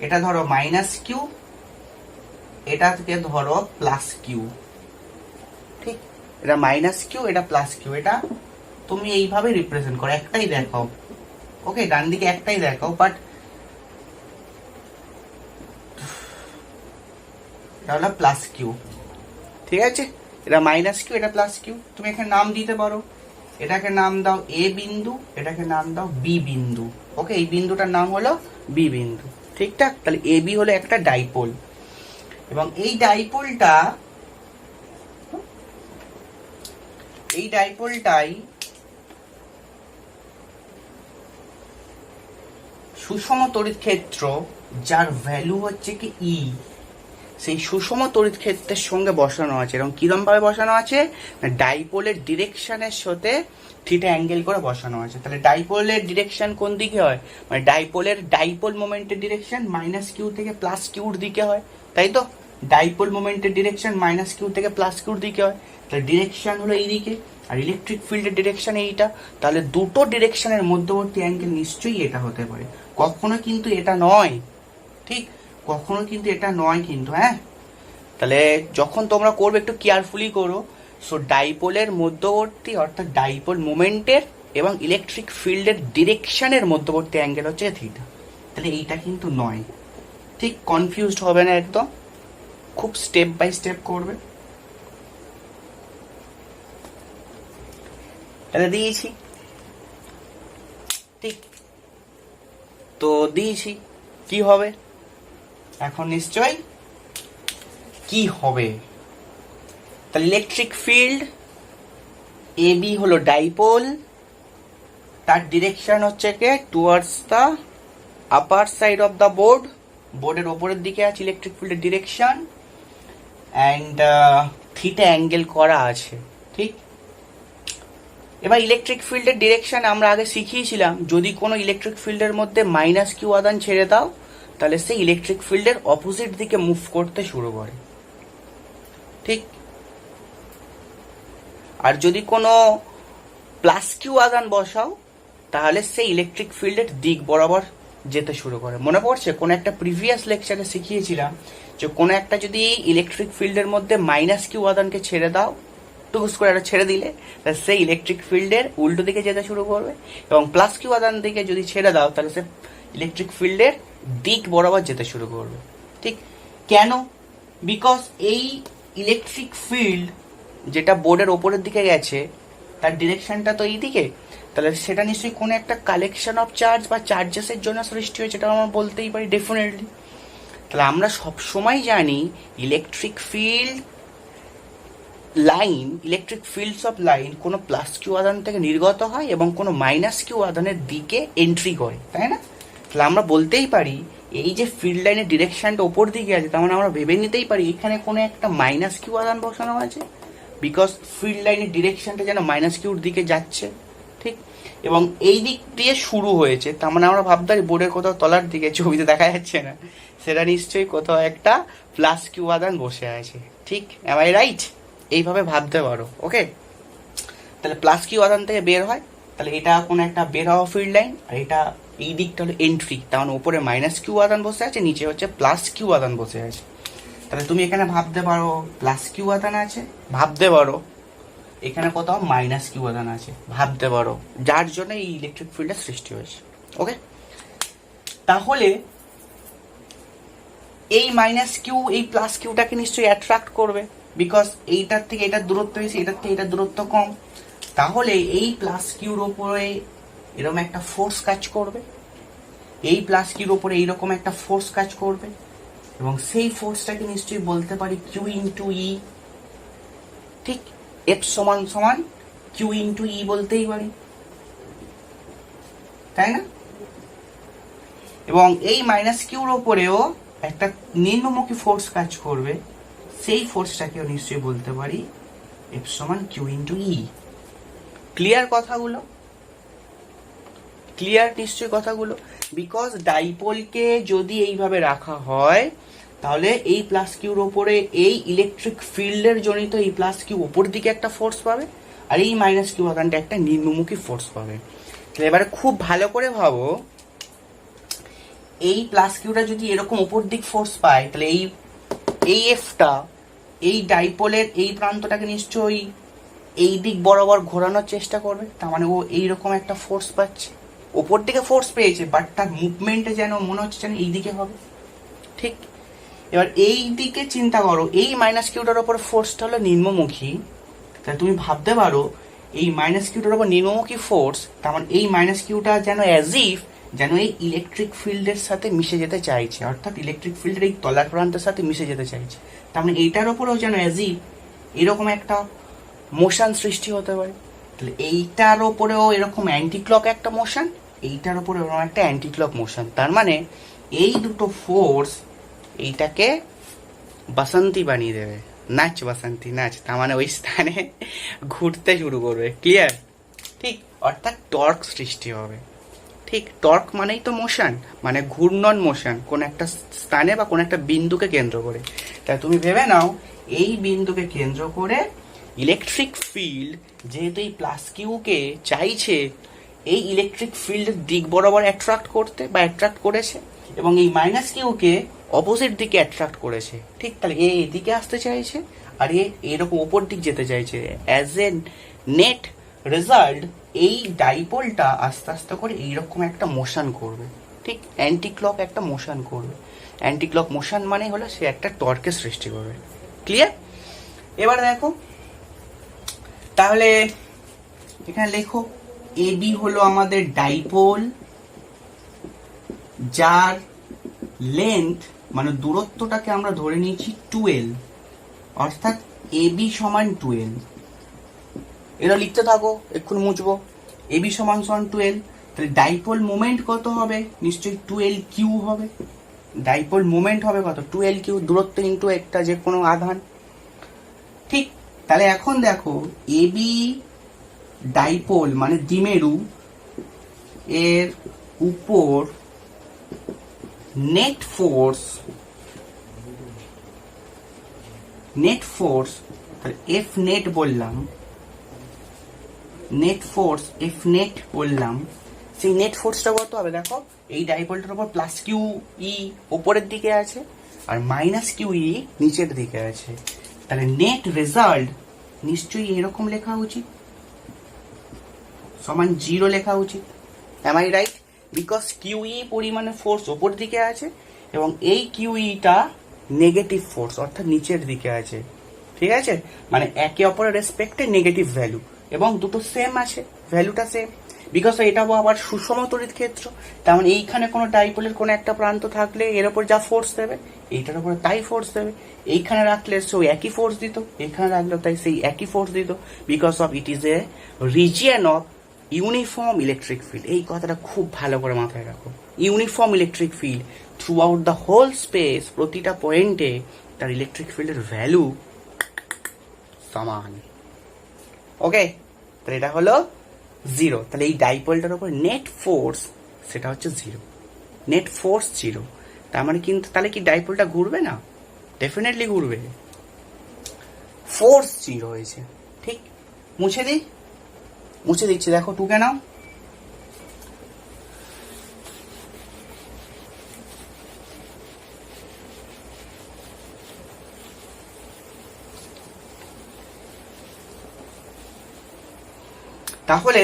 এটা ধরো -Q, এটা থেকে ধরো +Q। ঠিক, এটা -Q, এটা +Q। এটা তুমি এইভাবে রিপ্রেজেন্ট করো, একটাই দেখাও। ওকে, ডান দিকে একটাই দেখাও, বাট এটা হলো +Q। ঠিক আছে, এটা -Q, এটা +Q। তুমি এখানে নাম দিতে পারো, এটাকে নাম দাও A বিন্দু, এটাকে নাম দাও B বিন্দু। ওকে, এই বিন্দুটার নাম হলো B বিন্দু। ঠিকঠাক, তাহলে AB হলো একটা ডাইপোল, এবং এই ডাইপোলটাই সুষম তড়িৎ ক্ষেত্র, যার ভ্যালু হচ্ছে কি E, সেই সুষম তড়িৎ ক্ষেত্রের সঙ্গে বসানো আছে। এবং কিরম ভাবে বসানো আছে? ডাইপোলের ডিরেকশনের সাথে থিটা অ্যাঙ্গেল করে বসানো আছে। তাহলে ডাইপোলের ডিরেকশন কোন দিকে হয়? মানে ডাইপোল মোমেন্টের ডিরেকশন -Q থেকে +Q দিকে হয়, তাই তো? ডাইপোল মোমেন্টের ডিরেকশন -Q থেকে +Q দিকে হয়। তাহলে ডিরেকশন হলো এইদিকে, আর ইলেকট্রিক ফিল্ডের ডিরেকশন এইটা। তাহলে দুটো ডিরেকশনের মধ্যবর্তী অ্যাঙ্গেল নিশ্চয়ই এটা হতে পারে, কখনো কিন্তু এটা নয়। ঠিক, কখনো কিন্তু এটা নয় কিন্তু। হ্যাঁ, তাহলে যখন তোমরা করবে একটু কেয়ারফুলি করো। সো ডাইপোলের মধ্যবর্তী, অর্থাৎ ডাইপোল মোমেন্টের এবং ইলেকট্রিক ফিল্ডের ডিরেকশনের মধ্যবর্তী অ্যাঙ্গেল হচ্ছে থিটা। তাহলে এইটা কিন্তু নয়। ঠিক, কনফিউজড হবে না একদম, খুব স্টেপ বাই স্টেপ করবে। তাহলে দিয়েছি, ঠিক তো দিয়েছি, কি হবে এখন? নিশ্চয় কি হবে? তাহলে ইলেকট্রিক ফিল্ড AB হলো ডাইপোল, তার ডিরেকশন হচ্ছে কে towards the upper side of the board, বোর্ডের ওপরের দিকে আছে ইলেকট্রিক ফিল্ডের ডিরেকশন, অ্যান্ড থিটা অ্যাঙ্গেল করা আছে। ঠিক, এবার ইলেকট্রিক ফিল্ডের ডিরেকশন আমরা আগে শিখিয়েছিলাম, যদি কোনো ইলেকট্রিক ফিল্ডের মধ্যে -Q আদান ছেড়ে দাও, তাহলে সেই ইলেকট্রিক ফিল্ডের অপোজিট দিকে মুভ করতে শুরু করে। ঠিক, আর যদি কোনো +Q আদান বসাও, তাহলে সেই ইলেকট্রিক ফিল্ডের দিক বরাবর যেতে শুরু করে। মনে পড়ছে, কোনো একটা প্রিভিয়াস লেকচারে শিখিয়েছিলাম যে কোনো একটা যদি ইলেকট্রিক ফিল্ডের মধ্যে -Q আদানকে ছেড়ে দাও, টুকুস করে একটা ছেড়ে দিলে, তাহলে সেই ইলেকট্রিক ফিল্ডের উল্টো দিকে যেতে শুরু করবে। এবং +Q আদান দিকে যদি ছেড়ে দাও, তাহলে সে ইলেকট্রিক ফিল্ডের দিক বরাবর যেতে শুরু করবে। ঠিক, কেন? বিকজ এই ইলেকট্রিক ফিল্ড যেটা বোর্ডের ওপরের দিকে গেছে, তার ডিরেকশনটা তো এই দিকে, তাহলে সেটা নিশ্চয়ই কোনো একটা কালেকশন অফ চার্জ বা চার্জেসের জন্য সৃষ্টি হয়েছে, এটা আমরা বলতেই পারি ডেফিনেটলি। তাহলে আমরা সবসময় জানি electric field line, electric fields of line কোনো +Q আদান থেকে নির্গত হয় এবং কোনো -Q আদানের দিকে এন্ট্রি করে, তাই না? তাহলে আমরা বলতেই পারি এই যে ফিল্ড লাইনের ডিরেকশনটা ওপর দিকে আছে, তার মানে আমরা ভেবে নিতেই পারি এখানে কোনো একটা -Q আদান বসানো আছে, বিকজ ফিল্ড লাইনের ডিরেকশনটা যেন -Q দিকে যাচ্ছে। ঠিক, এবং এই দিক দিয়ে শুরু হয়েছে, তার মানে আমরা ভাবতে পারি বোর্ডের কোথাও তলার দিকে, ছবিতে দেখা যাচ্ছে না, সেটা নিশ্চয়ই কোথাও একটা প্লাস কিউ আধান বসে আছে। ঠিক, এম আই রাইট? এইভাবে ভাবতে পারো। ওকে, তাহলে প্লাস কিউ আধান থেকে বের হয়, তাহলে এটা কোনো একটা বের হওয়া ফিল্ড লাইন, আর এটা এই দিকটা হলো এন্ট্রি, তার মানে উপরে মাইনাস কিউ আধান বসে আছে, নিচে হচ্ছে প্লাস কিউ আধান বসে আছে। তাহলে তুমি এখানে ভাবতে পারো প্লাস কিউ আধান আছে, ভাবতে পারো এখানে কোথাও মাইনাস কিউ আধান আছে, ভাবতে পারো, যার জন্য এই ইলেকট্রিক ফিল্ডের সৃষ্টি হয়েছে। ওকে, তাহলে এই মাইনাস কিউ এই প্লাস কিউটাকে নিশ্চয়ই অ্যাট্রাক্ট করবে, বিকজ এইটার থেকে এটার দূরত্ব বেশি, এটার থেকে এটার দূরত্ব কম। তাহলে এই প্লাস কিউর ওপরে এরকম একটা ফোর্স কাজ করবে, এই প্লাস কিউর ওপরে এইরকম একটা ফোর্স কাজ করবে, এবং সেই ফোর্সটাকে নিশ্চয়ই বলতে পারি কিউ ইন্টু ই। ঠিক, এফ সমান সমান কিউ ইন্টু ই বলতেই পারি, তাই না? এবং এই মাইনাস কিউর ওপরেও একটা নিম্নমুখী ফোর্স কাজ করবে, সেই ফোর্সটাকেও নিশ্চয়ই বলতে পারি এফ সমান কিউ ইন্টু ই। ক্লিয়ার কথাগুলো? ক্লিয়ার নিশ্চয়ই কথাগুলো? বিকজ ডাইপোলকে যদি এইভাবে রাখা হয়, তাহলে এই প্লাস কিউর ওপরে এই ইলেকট্রিক ফিল্ডের জনিত এই প্লাস কিউ ওপর দিকে একটা ফোর্স পাবে, আর এই মাইনাস কিউ আধানটা একটা নিম্নমুখী ফোর্স পাবে। তাহলে এবারে খুব ভালো করে ভাবো, এই প্লাস কিউটা যদি এরকম ওপর দিক ফোর্স পায়, তাহলে এই এফটা এই ডাইপোলের এই প্রান্তটাকে নিশ্চয়ই এই দিক বরাবর ঘোরানোর চেষ্টা করবে, তার মানে ও এইরকম একটা ফোর্স পাচ্ছে, ওপর দিকে ফোর্স পেয়েছে, বাট তার মুভমেন্টে যেন মনে হচ্ছে যেন এই দিকে হবে। ঠিক, এবার এই দিকে চিন্তা করো, এই মাইনাস কিউটার ওপর ফোর্সটা হলো নিম্নমুখী, তাহলে তুমি ভাবতে পারো এই মাইনাস কিউটার ওপর নিম্নমুখী ফোর্স, তার মানে এই মাইনাস কিউটা যেন অ্যাজ ইফ যেন এই ইলেকট্রিক ফিল্ডের সাথে মিশে যেতে চাইছে, অর্থাৎ ইলেকট্রিক ফিল্ডের এই তলার প্রান্তের সাথে মিশে যেতে চাইছে, তার মানে এইটার ওপরেও যেন অ্যাজ ইফ এরকম একটা মোশন সৃষ্টি হতে পারে। তাহলে এইটার ওপরেও এরকম অ্যান্টি ক্লক একটা মোশন, এইটার ওপরে এরকম একটা অ্যান্টি ক্লক মোশন, তার মানে এই দুটো ফোর্স এইটাকে বাসন্তী বানিয়ে দেবে, নাচ বাসন্তী নাচ, তার মানে ওই স্থানে ঘুরতে শুরু করবে। ক্লিয়ার? ঠিক, অর্থাৎ টর্ক সৃষ্টি হবে। ঠিক, টর্ক মানেই তো মোশন, মানে ঘূর্ণন মোশন কোন একটা স্থানে বা কোন একটা বিন্দুকে কেন্দ্র করে। তাই তুমি ভেবে নাও এই বিন্দুকে কেন্দ্র করে ইলেকট্রিক ফিল্ড যেহেতু এই প্লাস কিউকে চাইছে এই ইলেকট্রিক ফিল্ডের দিক বরাবর অ্যাট্রাক্ট করতে বা অ্যাট্রাক্ট করেছে, এবং এই মাইনাস কিউকে অপোজিট দিকে অ্যাট্রাক্ট করেছে। ঠিক, তাহলে এ এদিকে আসতে চাইছে আর এ এরকম ওপর দিক যেতে চাইছে। অ্যাজ এ নেট রেজাল্ট এই ডাইপোলটা আস্তে আস্তে করে এইরকম একটা মোশন করবে। ঠিক, অ্যান্টি ক্লক একটা মোশন করবে। অ্যান্টি ক্লক মোশন মানে হলো সে একটা টর্কের সৃষ্টি করবে। ক্লিয়ার? এবার দেখো, তাহলে এখানে লেখো এবি হলো আমাদের ডাইপোল, যার লেন্থ মানে দূরত্বটাকে আমরা ধরে নিয়েছি 12, অর্থাৎ এবি সমান 12। এটা লিখতে থাকো, এক্ষুনি মুছবো। এবি সমান 12, তাহলে ডাইপোল মোমেন্ট কত হবে? নিশ্চয়ই 12 কিউ হবে। ডাইপোল মোমেন্ট হবে কত? 12 কিউ, দূরত্ব ইন্টু একটা যে কোনো আধান। ঠিক, তাহলে এখন দেখো এবি ডাইপোল মানে দ্বিমেরু, এর উপর নেট ফোর্স তাহলে এফ নেট বললাম, নেট ফোর্স এফ নেট বললাম, সেই নেট ফোর্সটা কত হবে? দেখো এই ডাইপোলটার উপর প্লাস কিউ ই উপরের দিকে আছে আর মাইনাস কিউ ই নিচের দিকে আছে, তাহলে নেট রেজাল্ট নিশ্চয়ই এরকম লেখা উচিত, সমান 0 লেখা উচিত। Am I right? Because QE পরিমাণে ফোর্স ওপর দিকে আছে এবং এই কিউইটা নেগেটিভ ফোর্স অর্থাৎ নিচের দিকে আছে। ঠিক আছে, মানে একে অপরের রেসপেক্টে নেগেটিভ ভ্যালু, এবং দুটো সেম আছে, ভ্যালুটা সেম। বিকজ এটাও আবার সুষম তড়িৎ ক্ষেত্র, তার মানে এইখানে কোনো ডাইপোলের কোনো একটা প্রান্ত থাকলে এর ওপর যা ফোর্স দেবে এইটার উপরে তাই ফোর্স দেবে। এইখানে রাখলে সে একই ফোর্স দিত, এখানে রাখলে তাই সেই একই ফোর্স দিত, because of it is a region of uniform electric field. এই কথাটা খুব ভালো করে মাথায় রাখো। Uniform electric field through out the whole space, প্রতিটা পয়েন্টে তার ইলেকট্রিক ফিল্ডের ভ্যালু সমান। ওকে, তো এটা হলো জিরো, তাহলে এই ডাইপোলটার উপর নেট ফোর্স সেটা হচ্ছে জিরো, নেট ফোর্স জিরো। তার মানে কিন্তু তাহলে কি ডাইপোলটা ঘুরবে না? ডেফিনেটলি ঘুরবে, ফোর্স জিরো হয়েছে। ঠিক, মুছে দিই, মুছে দিচ্ছি, দেখো টুকে নাও। তাহলে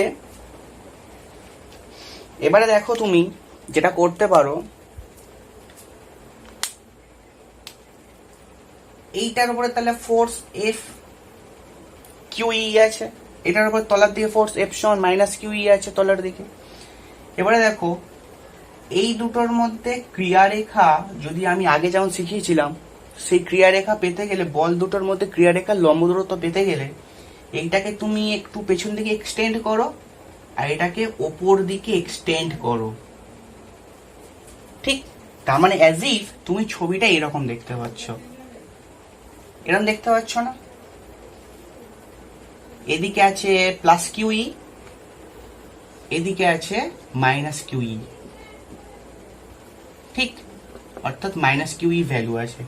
এবারে দেখো তুমি যেটা করতে পারো, এইটার উপরে তাহলে ফোর্স এফ কিউই আছে, এটার উপর তলার দিকে ফোর্স এফ সমান মাইনাস কিউই আছে তলার দিকে। এবারে দেখো এই দুটোর মধ্যে ক্রিয়ারেখা যদি আমি আগে যেমন শিখিয়েছিলাম, সেই ক্রিয়ারেখা পেতে গেলে, বল দুটোর মধ্যে ক্রিয়ারেখার লম্ব দূরত্ব পেতে গেলে এইটাকে তুমি একটু পেছন দিকে এক্সটেন্ড করো আর এটাকে ওপর দিকে এক্সটেন্ড করো। ঠিক, তার মানে অ্যাজ ইফ তুমি ছবিটা এরকম দেখতে পাচ্ছ, এরকম দেখতে পাচ্ছ না? এদিকে আছে প্লাস কিউই, এদিকে আছে মাইনাস কিউই। ঠিক, অর্থাৎ মাইনাস কিউই ভ্যালু আছে।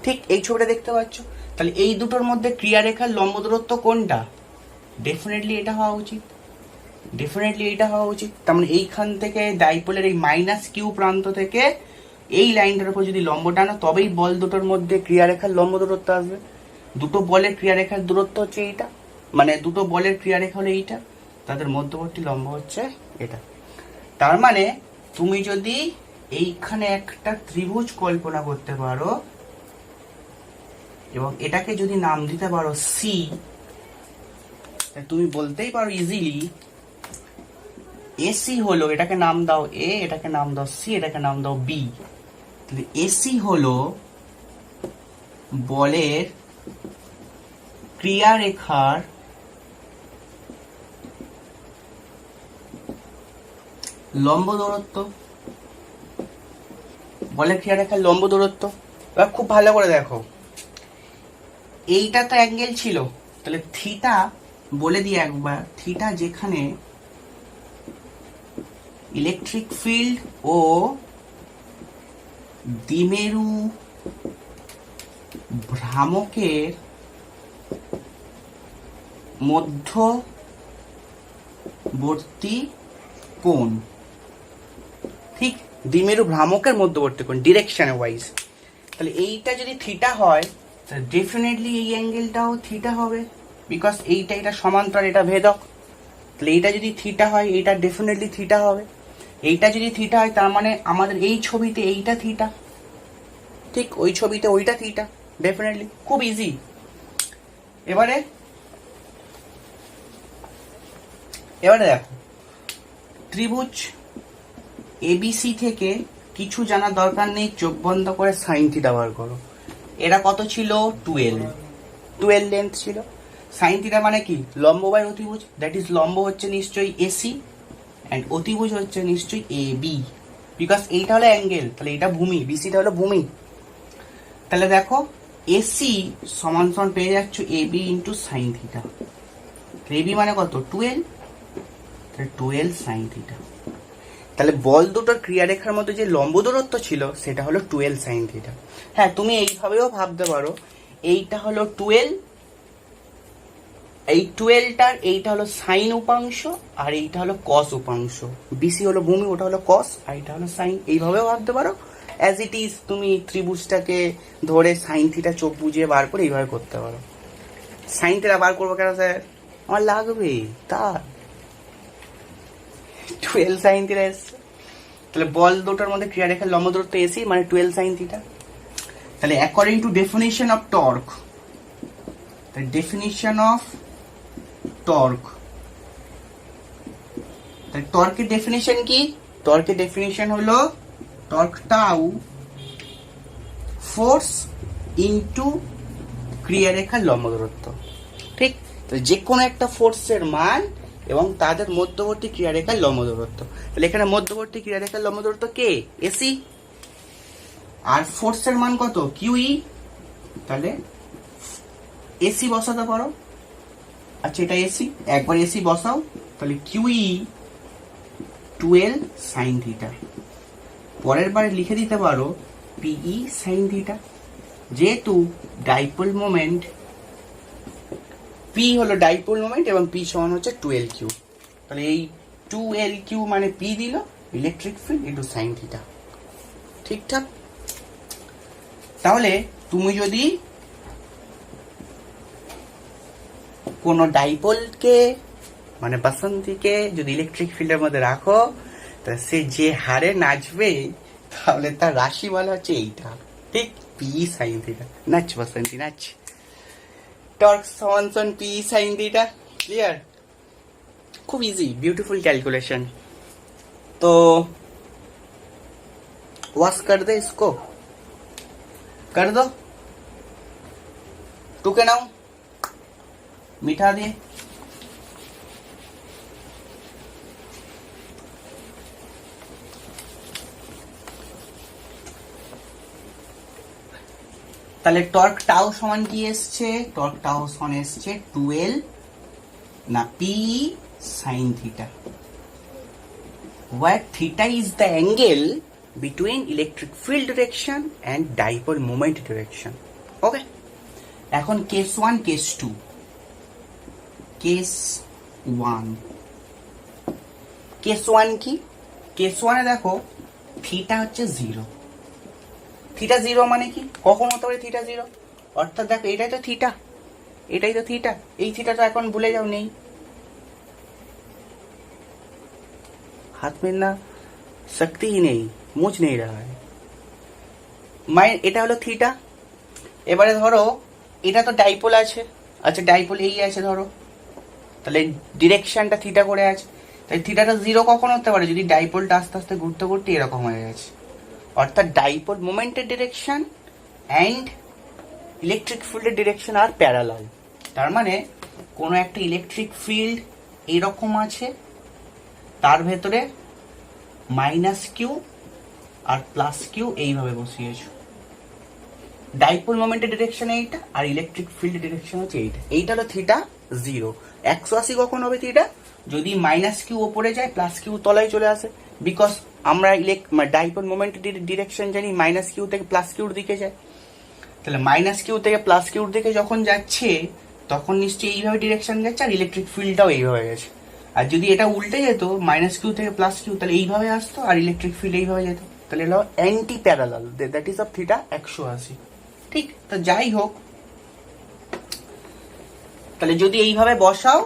ঠিক, এই ছবিটা দেখতে পাচ্ছ? তাহলে এই দুটোর মধ্যে ক্রিয়ারেখার লম্ব দূরত্ব কোনটা? ডেফিনেটলি এটা হওয়া উচিত, ডেফিনেটলি এটা হওয়া উচিত। তার মানে এইখান থেকে ডাইপোলের এই মাইনাস কিউ প্রান্ত থেকে এই লাইনটার উপর যদি লম্ব টানো তবেই বল দুটোর মধ্যে ক্রিয়ারেখার লম্ব দূরত্ব আসবে। দুটো বলের ক্রিয়ারেখার দূরত্ব হচ্ছে এইটা, মানে দুটো বলের ক্রিয়ারেখা হলো এইটা, তাদের মধ্যবর্তী লম্ব হচ্ছে এটা। তার মানে তুমি যদি এইখানে একটা ত্রিভুজ কল্পনা করতে পারো এবং এটাকে যদি নাম দিতে পারো সি, তুমি বলতেই পারো ইজিলি এসি হলো, এটাকে নাম দাও এ, এটাকে নাম দাও সি, এটাকে নাম দাও বি। তাহলে এসি হলো বলের ক্রিয়ারেখার লম্ব দূরত্ব, বলের ক্রিয়ারেখার লম্ব দূরত্ব। এবার খুব ভালো করে দেখো, এইটা তো অ্যাঙ্গেল ছিল, তাহলে থিটা বলে দিই একবার, থিটা যেখানে ইলেকট্রিক ফিল্ড ও দ্বিমেরু ভ্রামকের মধ্যবর্তী কোণ, ঠিক, দ্বিমেরু ভ্রামকের মধ্যবর্তী কোণ ডিরেকশন ওয়াইজ। তাহলে এইটা যদি থিটা হয় তাহলে ডেফিনেটলি এই অ্যাঙ্গেলটাও থিটা হবে, বিকজ এইটা এটা সমান্তরাল, এটা ভেদক। তাহলে এইটা যদি থিটা হয় এইটা ডেফিনেটলি থিটা হবে। এইটা যদি থিটা হয় তার মানে আমাদের এই ছবিতে এইটা থিটা, ঠিক, ওই ছবিতে ওইটা থিটা, ডেফিনেটলি, খুব ইজি। এবারে দেখো ত্রিভুজ এবিসি থেকে কিছু জানার দরকার নেই, চোখ বন্ধ করে সাইন থিটা বার করো। এরা কত ছিল? 12 লেন্থ ছিল। সাইন থিটা মানে কি? লম্ব বাই অতিভুজ, দ্যাট ইজ লম্ব হচ্ছে নিশ্চয়ই এসি অ্যান্ড অতিভুজ হচ্ছে নিশ্চয়ই এ বি, বিকজ এইটা হলো অ্যাঙ্গেল, তাহলে এটা ভূমি, বিসিটা হলো ভূমি। তাহলে দেখো এসি সমান সমান পেয়ে যাচ্ছ A B into sine theta. A B মানে কত? 12, তাহলে 12 সাইন থিটা। তাহলে বল দুটোর ক্রিয়ারেখার মধ্যে যে লম্ব দূরত্ব ছিল সেটা হলো 12 সাইন থিটা। হ্যাঁ, তুমি এইভাবেও ভাবতে পারো, এইটা হলো 12, এই 12টার এইটা হলো সাইন উপাংশ আর এইটা হলো কস উপাংশ। বিসি হলো ভূমি, ওটা হলো কস আর এটা হলো সাইন, এইভাবেও ভাবতে পারো। অ্যাজ ইট ইজ তুমি ত্রিভুজটাকে ধরে সাইন থিটা চোখ বুঝিয়ে বার করে এইভাবে করতে পারো। সাইন থিটা বার করবো কেন স্যার? আমার লাগবে তার 12 সাইন থিটা এসছে। তাহলে বল দুটোর মধ্যে ক্রিয়ারেখার লম্ব দূরত্ব এসি মানে 12 সাইন থিটা। তাহলে according to definition of torque, the definition of torque, তাহলে টর্কের ডেফিনিশন কি? টর্কের ডেফিনিশন হলো টর্ক টাউ ফোর্স ইনটু ক্রিয়ারেখার লম্ব দূরত্ব। ঠিক, তো যে কোনো একটা ফোর্সের মান এবং তাদের মধ্যবর্তী ক্রিয়ারেখার লম্ব দূরত্ব। তাহলে এখানে মধ্যবর্তী ক্রিয়ারেখার লম্ব দূরত্ব কে? এসি। আর ফোর্সের মান কত? কিউই। তাহলে এসি বসাতে পারো। আচ্ছা, এটা এসি, একবার এসি বসাও, তাহলে QE 12 sin থিটা। পরের বারে লিখে দিতে পারো PE sin থিটা। যেহেতু ডাইপোল মোমেন্ট P হলো ডাইপোল মোমেন্ট এবং P সমান হচ্ছে 12Q, তাহলে এই 2LQ মানে P দিল electric field into sine theta. ঠিকঠাক? তাহলে তুমি যদি কোনো ডাইপোলকে মানে বাসন্তীকে যদি ইলেকট্রিক ফিল্ডের মধ্যে রাখো, তাহলে সে যে হারে নাচবে তাহলে তার রাশিমালা হচ্ছে এইটা। ঠিক? P sine theta. নাচ বাসন্তী নাচ। টর্ক সমান পি সাইন থিটা। ক্লিয়ার? খুব ইজি, বিউটিফुल कैलकुलेशन। तो वॉश कर दे इसको, कर दो, टूके नाऊ मिठा दिए। তাহলে টর্ক টাউ সমান কি এসছে? টর্ক টাউ সমান এসছে 12 না P sin theta, where theta is the angle between electric field direction and dipole moment direction. Okay, এখন কেস 1 কেস 2। কেস 1 কি? কেস 1 এ দেখো থিটা হচ্ছে 0। থিটা 0 মানে কি? কখন হতে পারে থিটা 0? অর্থাৎ দেখো এটাই তো থিটা, এটাই তো থিটা। এই থিটাটা এখন ভুলে যাও, নেই, हाथ में ना शक्ति ही नहीं, मुझ नहीं रहा है। মাইন এটা হলো থিটা। এবারে ধরো এটা তো ডাইপোল আছে, আচ্ছা ডাইপোল এই আছে ধরো, তাহলে ডিরেকশনটা থিটা করে আছে, তাই থিটাটা 0 কখন হতে পারে? যদি ডাইপোলটা আস্তে আস্তে ঘুরতে ঘুরতে এরকম হয়ে গেছে। অর্থাৎ ডাইপোল মোমেন্টের ডিরেকশন অ্যান্ড ইলেকট্রিক ফিল্ডের ডিরেকশন আর প্যারালাল। তার মানে কোনো একটা ইলেকট্রিক ফিল্ড এরকম আছে, তার ভেতরে minus Q R plus Q এইভাবে বসিয়েছো। ডাইপোল মোমেন্টের ডিরেকশন এইটা আর ইলেকট্রিক ফিল্ড ডিরেকশন হচ্ছে এইটা। এইটা হলো থিটা 0। 180 কখন হবে থিটা? যদি মাইনাস কিউ ওপরে যায় প্লাস কিউ তলায় চলে আসে, বিকজ আমরা ডাইপোল মোমেন্টের ডিরেকশন জানি মাইনাস কিউ থেকে প্লাস কিউর দিকে যায়। তাহলে মাইনাস কিউ থেকে প্লাস কিউর দিকে যখন যাচ্ছে তখন নিশ্চয়ই এইভাবে ডিরেকশন যাচ্ছে আর ইলেকট্রিক ফিল্ডটাও এইভাবে গেছে। আর যদি এটা উল্টে যেত মাইনাস কিউ থেকে প্লাস কিউ, তাহলে এইভাবে আসতো আর ইলেকট্রিক ফিল্ড এইভাবে যেত। তাহলে এটা anti parallel, that is of theta 180। ঠিক? তো যাই হোক, তাহলে যদি এইভাবে বসাও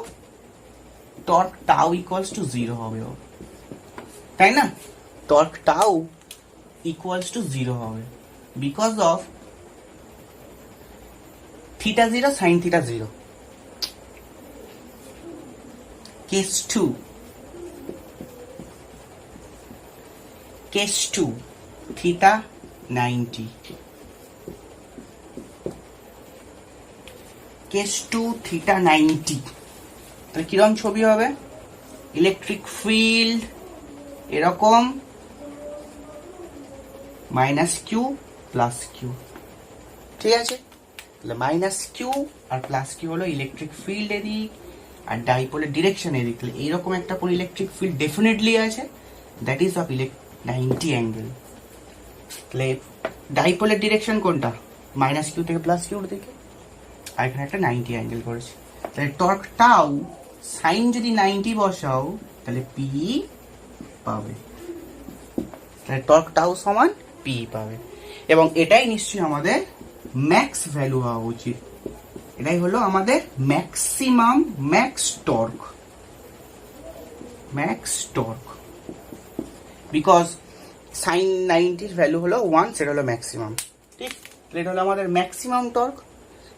টর্ক টাউ ইকুয়ালস টু 0 হবে, তাই না? টর্ক টাউ ইকুয়ালস টু 0 হবে because of theta 0 sine theta 0। Case 2 theta 90। Case 2 theta 90। তাহলে কিরকম ছবি হবে? ইলেকট্রিক ফিল্ড এরকম, মাইনাস কিউ প্লাস কিউ। ঠিক আছে? তাহলে minus Q R plus Q হলো ইলেকট্রিক ফিল্ড এদিক আর ডাইপোলের ডিরেকশন এদিক। তাহলে এইরকম একটা কোন ইলেকট্রিক ফিল্ড ডেফিনেটলি আছে, দ্যাট ইজ অফ 90 অ্যাঙ্গেল। তাহলে ডাইপোলের ডিরেকশন কোনটা? মাইনাস কিউ থেকে প্লাস কিউর দিকে, আর এখানে একটা 90 অ্যাঙ্গেল করেছে। তাহলে টর্ক টাউ সাইন যদি 90 বসাও তাহলে পি পাবে। তাহলে টর্ক টাউ সমান পি পাবে, এবং এটাই নিশ্চয়ই আমাদের ম্যাক্স ভ্যালু হওয়া উচিত। এটাই হলো আমাদের maximum max torque, because sine 90 value হলো 1, সেটা হলো ম্যাক্সিমাম। ঠিক? এটা হলো আমাদের ম্যাক্সিমাম টর্ক।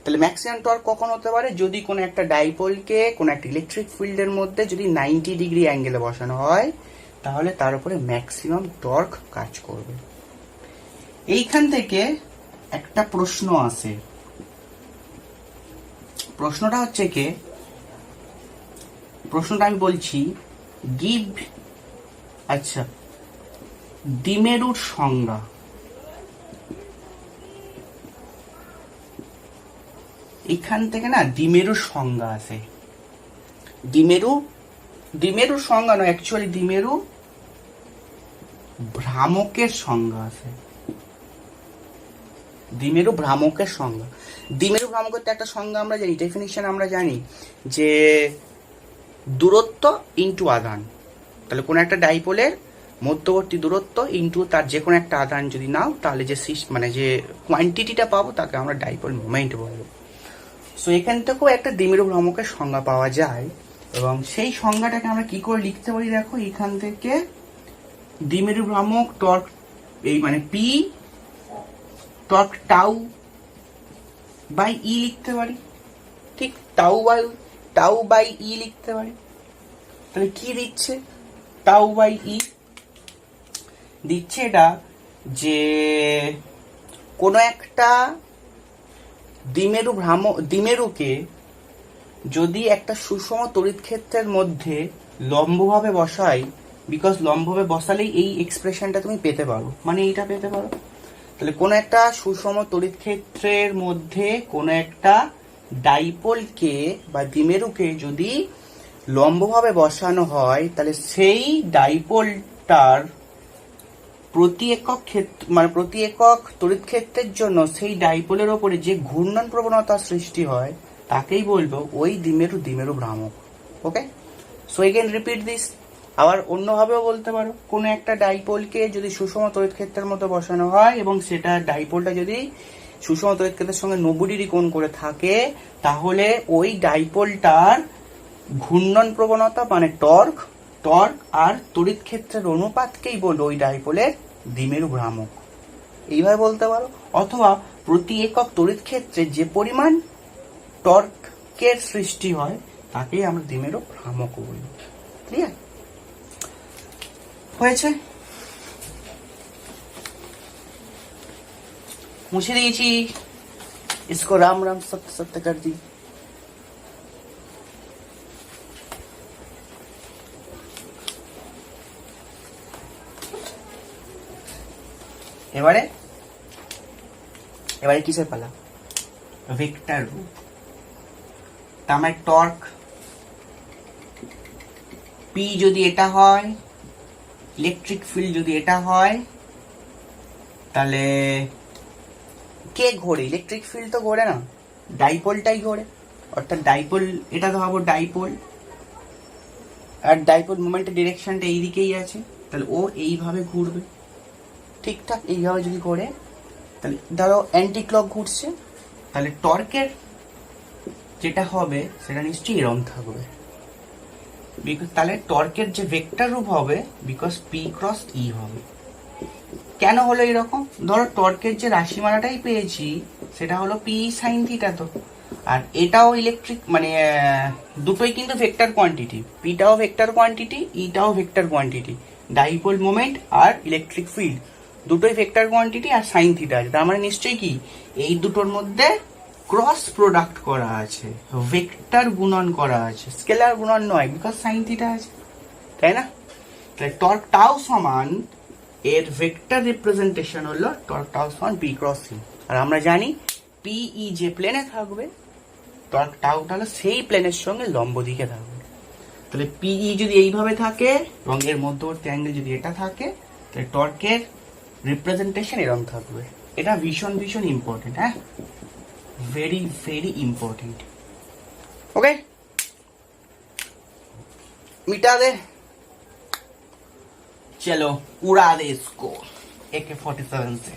তাহলে ম্যাক্সিমাম টর্ক কখন হতে পারে? যদি কোনো একটা ডাইপোলকে কোনো একটা ইলেকট্রিক ফিল্ডের মধ্যে যদি 90 ডিগ্রি অ্যাঙ্গেলে বসানো হয়, তাহলে তার উপরে ম্যাক্সিমাম টর্ক কাজ করবে। এইখান থেকে একটা প্রশ্ন আসে, প্রশ্নটা হচ্ছে কি, প্রশ্নটা আমি বলছি, গিভ, আচ্ছা, দ্বিমেরুর সংজ্ঞা। এখান থেকে না দ্বিমেরুর সংজ্ঞা আছে। দ্বিমেরু দ্বিমেরু সংজ্ঞা নয়, অ্যাকচুয়ালি দ্বিমেরু ভ্রামকের সংজ্ঞা আছে। দ্বিমেরু ভ্রামকের সংজ্ঞা, দ্বিমেরু ভ্রামকের তো একটা সংজ্ঞা আমরা জানি, ডেফিনিশন আমরা জানি যে দূরত্ব ইন্টু আধান। তাহলে কোনো একটা ডাইপোলের মধ্যবর্তী দূরত্ব ইন্টু তার যে কোনো একটা আধান যদি নাও, তাহলে যে মানে যে কোয়ান্টিটিটা পাবো তাকে আমরা ডাইপোল মোমেন্ট বলবো। সো এখান থেকেও একটা দ্বিমেরু ভ্রামকের সংজ্ঞা পাওয়া যায়, এবং সেই সংজ্ঞাটাকে আমরা কি করে লিখতে পারি দেখো, এখান থেকে দ্বিমেরু ভ্রামক টর্ক এই মানে পি টর্ক টাউ বাই ই লিখতে পারি, ঠিক টাউ বাই ই লিখতে পারি। তাহলে কি দিচ্ছে, টাউ বাই ই দিচ্ছে এটা যে কোনো একটা দ্বিমেরুকে যদি একটা সুষম তড়িৎ ক্ষেত্রের মধ্যে লম্বভাবে বসাই, বিকজ লম্বভাবে বসালেই এই এক্সপ্রেশনটা তুমি পেতে পারো, মানে এইটা পেতে পারো। তাহলে কোনো একটা সুষম তড়িৎ ক্ষেত্রের মধ্যে কোনো একটা ডাইপোলকে বা দ্বিমেরুকে যদি লম্বভাবে বসানো হয়, তাহলে সেই ডাইপোলটার প্রতি একক ক্ষেত্র মানে প্রতি একক তড়িৎ ক্ষেত্রের জন্য সেই ডাইপোলের ওপরে যে ঘূর্ণন প্রবণতা সৃষ্টি হয় তাকেই বলবো ওই দ্বিমেরু ভ্রামক। ওকে, সো এগেন রিপিট দিস। আবার অন্যভাবেও বলতে পারো, কোনো একটা ডাইপোলকে যদি সুষম তড়িৎ ক্ষেত্রের মতো বসানো হয় এবং সেটা ডাইপোলটা যদি সুষম তড়িৎ ক্ষেত্রের সঙ্গে 90 ডিগ্রি কোণ করে থাকে, তাহলে ওই ডাইপোলটার ঘূর্ণন প্রবণতা মানে টর্ক আর তড়িৎ ক্ষেত্রের অনুপাতকেই বলবো ওই ডাইপোলের দ্বিমেরু ভ্রামক। এইভাবে বলতে পারো। অথবা প্রতি একক তড়িৎ ক্ষেত্রে যে পরিমাণ টর্কের সৃষ্টি হয় তাকেই আমরা দ্বিমেরু ভ্রামক বলি। ক্লিয়ার হয়েছে? মুছে দিয়েছি, इसको राम राम सत्य सत्य कर दी। এবারে কিসের পালা? ভেক্টর রূপ। তা আমার টর্ক পি যদি এটা হয়, ইলেকট্রিক ফিল্ড যদি এটা হয়, তাহলে কে ঘোরে? ইলেকট্রিক ফিল্ড তো ঘোরে না, ডাইপোলটাই ঘোরে। অর্থাৎ ডাইপোল, এটা তো ভাবো ডাইপোল, আর ডাইপোল মোমেন্টের ডিরেকশনটা এইদিকেই আছে, তাহলে ও এইভাবে ঘুরবে। ঠিকঠাক এইভাবে যদি ঘোরে, তাহলে ধরো অ্যান্টি ক্লক ঘুরছে, তাহলে টর্কের যেটা হবে সেটা নিশ্চয়ই এরম থাকবে। তাহলে টর্কের যে ভেক্টর রূপ হবে, বিকজ পি ক্রস ই হবে। কেন হলো এরকম? ধরো টর্কের যে রাশিমালাটাই পেয়েছি সেটা হলো পি সাইন থিটা, তো আর এটাও ইলেকট্রিক মানে দুটোই কিন্তু ভেক্টর কোয়ান্টিটি, পিটাও ভেক্টর কোয়ান্টিটি, ইটাও ভেক্টর কোয়ান্টিটি। ডাইপোল মোমেন্ট আর ইলেকট্রিক ফিল্ড দুটোই ভেক্টর কোয়ান্টিটি, আর সাইন থিটা আছে। তার মানে নিশ্চয়ই কি এই দুটোর মধ্যে ক্রস প্রোডাক্ট করা আছে, ভেক্টর গুণন করা আছে, স্কেলার গুণন নয়, বিকজ সাইন থিটা আছে, তাই না? তাহলে টর্ক টাও সমান এর ভেক্টর রিপ্রেজেন্টেশন হলো টর্ক টাও সমান পি ক্রস সি। আর আমরা জানি পিই যে প্লেনে থাকবে, টর্ক টাউটা হলো সেই প্লেনের সঙ্গে লম্ব দিকে থাকবে। তাহলে পিই যদি এইভাবে থাকে এবং এর মধ্যবর্তী অ্যাঙ্গেল যদি এটা থাকে, তাহলে টর্কের রিপ্রেজেন্টেশন এরকম থাকবে। এটা ভীষণ ভীষণ ইম্পর্টেন্ট, হ্যাঁ, ভেরি ভেরি ইম্পর্টেন্ट। ओके, मिटा दे, चलो उड़ा दे इसको AK-47 से।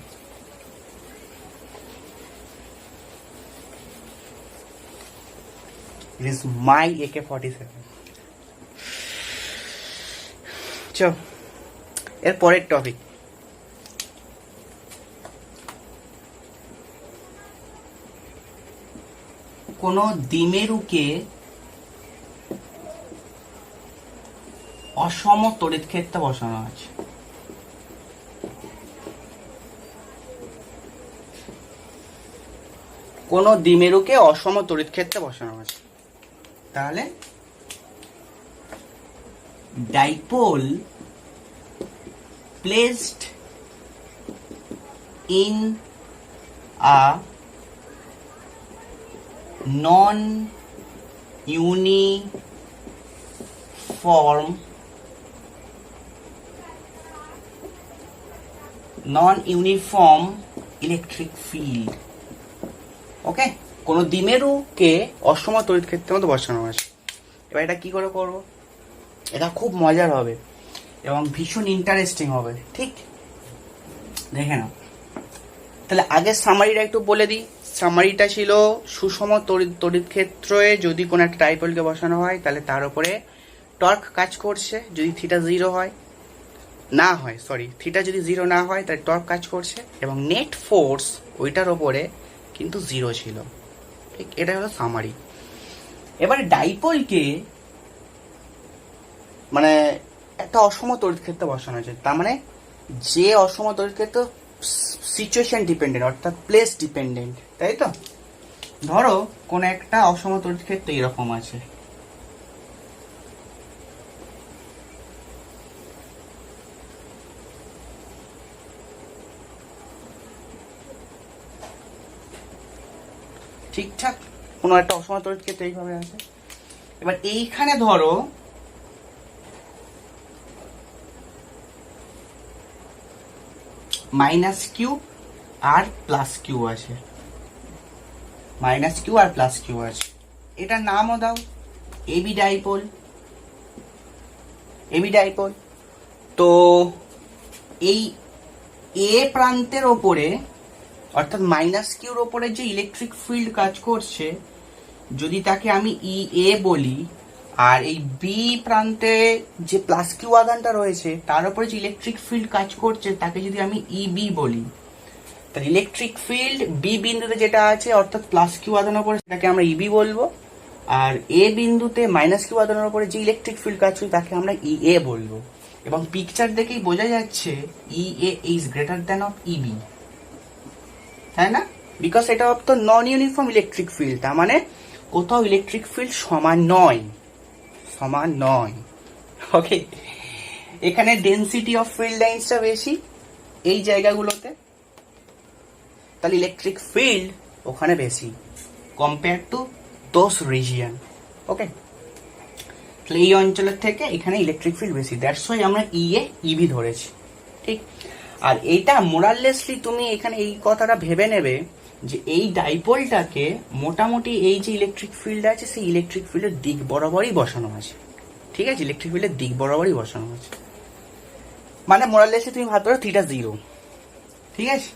It is my AK-47। चलो এর পরের টপিক, কোন দ্বিমেরুকে অসম তড়িৎ ক্ষেত্রে বসানো আছে। কোন দ্বিমেরুকে অসম তড়িৎ ক্ষেত্রে বসানো আছে, তাহলে dipole placed in a non-uniform uniform electric field. Okay, কোন দ্বিমেরুকে অসম তড়িৎ ক্ষেত্রের মধ্যে বসানো আছে। এবার এটা কি করে করব? এটা খুব মজার হবে এবং ভীষণ ইন্টারেস্টিং হবে, ঠিক? দেখে নাও। তাহলে আগে সামারিটা একটু বলে দিই। সামারিটা ছিল সুষম তড়িৎ ক্ষেত্রে যদি কোনো একটা ডাইপোলকে বসানো হয় তাহলে তার উপরে টর্ক কাজ করছে যদি থিটা জিরো হয় না হয়, সরি, থিটা যদি জিরো না হয় তাহলে টর্ক কাজ করছে এবং নেট ফোর্স ওইটার ওপরে কিন্তু জিরো ছিল, ঠিক? এটা হলো সামারি। এবারে ডাইপোলকে মানে একটা অসম তড়িৎ ক্ষেত্রে বসানো হয়েছে, তার মানে যে অসম তড়িৎ ক্ষেত্র সিচুয়েশন ডিপেন্ডেন্ট অর্থাৎ প্লেস ডিপেন্ডেন্ট, তাই তো? ধরো কোন একটা অসম তড়িৎ ক্ষেত্র এরকম আছে, ঠিকঠাক? কোন একটা অসম তড়িৎ ক্ষেত্র এইভাবে আছে। এবার এইখানে ধরো minus Q R plus Q আছে, minus Q R plus Q আছে। এটার নামও দাও এবি ডাইপোল, এবি ডাইপোল। তো এই এ প্রান্তের ওপরে অর্থাৎ মাইনাস কিউর ওপরে যে ইলেকট্রিক ফিল্ড কাজ করছে যদি তাকে আমি ই এ বলি, আর এই বি প্রান্তে যে প্লাস কিউ আধানটা রয়েছে তার উপরে যে ইলেকট্রিক ফিল্ড কাজ করছে তাকে যদি আমি ই বি বলি, তাহলে ইলেকট্রিক ফিল্ড বি বিন্দুতে যেটা আছে অর্থাৎ প্লাস কিউ আধানের উপরে সেটাকে আমরা ইবি বলবো, আর এ বিন্দুতে মাইনাস কিউ আধানের উপরে যে ইলেকট্রিক ফিল্ড কাজ করছে তাকে আমরা ই এ বলবো। এবং পিকচার দেখেই বোঝা যাচ্ছে ই এ ইজ গ্রেটার দ্যান অফ ইবি, তাই না? বিকজ এটা তো নন ইউনিফর্ম ইলেকট্রিক ফিল্ড, তার মানে কোথাও ইলেকট্রিক ফিল্ড সমান নয়, সমান নয়। ওকে, এখানে ডেনসিটি অফ ফিল্ড লাইন্সটা বেশি এই জায়গাগুলোতে, তাহলে ইলেকট্রিক ফিল্ড ওখানে বেশি কম্পেয়ার টু দোজ রিজিয়ন। ওকে, তাহলে এই অঞ্চলের থেকে এখানে ইলেকট্রিক ফিল্ড বেশি, দ্যাটস ওয়াই আমরা ই এ ইবি ধরেছি, ঠিক? আর এইটা মোরাললেসলি তুমি এখানে এই কথাটা ভেবে নেবে যে এই ডাইপোলটাকে মোটামুটি এই যে ইলেকট্রিক ফিল্ড আছে সেই ইলেকট্রিক ফিল্ডের দিক বরাবরই বসানো আছে, ঠিক আছে? ইলেকট্রিক ফিল্ডের দিক বরাবরই বসানো আছে, মানে মোরাললেসলি তুমি ভাবতে পারো থিটা জিরো, ঠিক আছে?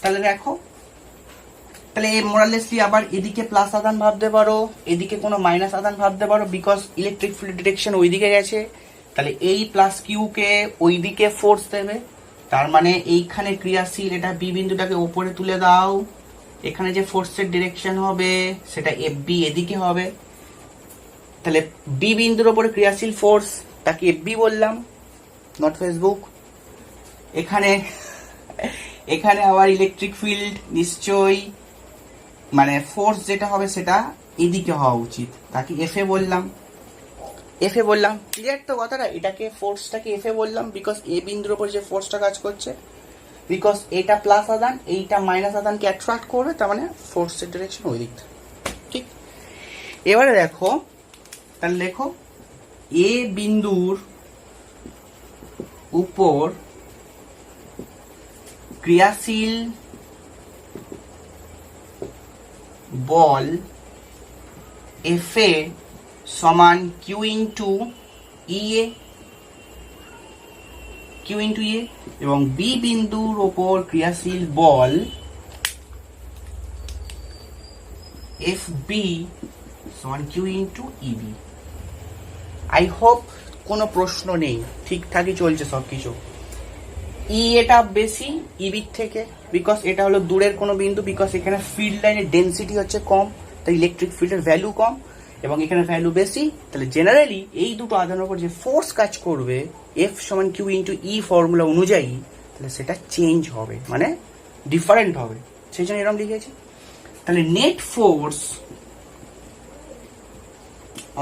তাহলে দেখো, তাহলে এই মোরাললেসলি আবার এদিকে প্লাস আধান ভাবতে পারো, এদিকে কোনো মাইনাস আধান ভাবতে পারো, বিকজ ইলেকট্রিক ফিল্ড ডিরেকশন ওইদিকে গেছে। তাহলে এই প্লাস কিউ কে ওইদিকে ফোর্স দেবে, তার মানে এইখানে ক্রিয়াশীল এটা বি বিন্দুটাকে ওপরে তুলে দাও, এখানে যে ফোর্সের ডিরেকশন হবে সেটা এফ বি এদিকে হবে, তাহলে বি বিন্দুর ওপরে ক্রিয়াশীল ফোর্স তাকে এফ বি বললাম, নট ফেসবুক। এখানে এখানে আবার ইলেকট্রিক ফিল্ড নিশ্চয়ই মানে ফোর্স যেটা হবে সেটা এদিকে হওয়া উচিত, তাকে এফ এ বললাম, এফ এ বললাম। ক্লিয়ার তো কথাটা? এটাকে ফোর্সটাকে এফ এ বললাম বিকজ এ বিন্দুর উপর যে ফোর্সটা কাজ করছে, বিকজ এটা প্লাস আধান এইটা মাইনাস আধানকে অ্যাট্রাক্ট করবে, তার মানে ফোর্সের ডিরেকশন ওই দিকটা, ঠিক? এবারে দেখো, তাহলে দেখো এ বিন্দুর উপর ক্রিয়াশীল বল এফ এ সমান কিউ ইন্টু ই এ, কিউ ইন্টু এ, এবং বি বিন্দুর ওপর ক্রিয়াশীল বল এফ বি সমান কিউ ইন্টু ইবি। আই হোপ কোনো প্রশ্ন নেই, ঠিকঠাকই চলছে সবকিছু। ই এটা বেশি ইবির থেকে, বিকজ এটা হলো দূরের কোনো বিন্দু, বিকজ এখানে ফিল্ড লাইনের ডেন্সিটি হচ্ছে কম, তাই ইলেকট্রিক ফিল্ডের ভ্যালু কম, এবং এখানে ভ্যালু বেশি। তাহলে জেনারেলি এই দুটো আধানের উপর যে ফোর্স কাজ করবে এফ সমান কিউ ইন্টু ই ফর্মুলা অনুযায়ী, তাহলে সেটা চেঞ্জ হবে, মানে ডিফারেন্ট হবে, সেই জন্য এরকম লিখেছি। তাহলে নেট ফোর্স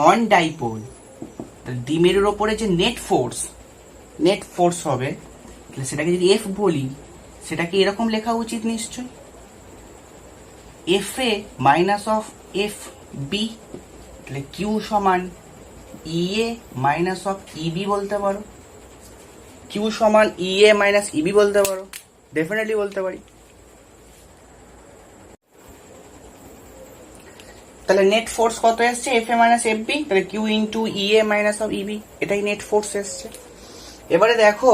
অন ডাইপোল, তাহলে দ্বিমেরুর ওপরে যে নেট ফোর্স হবে, তাহলে সেটাকে যদি এফ বলি সেটাকে এরকম লেখা উচিত নিশ্চয়, F A minus of F B, তাহলে কিউ সমান ইএ মাইনাস অফ ইবি বলতে পারো, কিউ সমান ইএ মাইনাস ইবি বলতে পারো, ডেফিনেটলি বলতে পারি। তাহলে নেট ফোর্স কত এসছে, F A minus F B, তাহলে Q into EA minus of EB, এটাই নেট ফোর্স এসছে। এবারে দেখো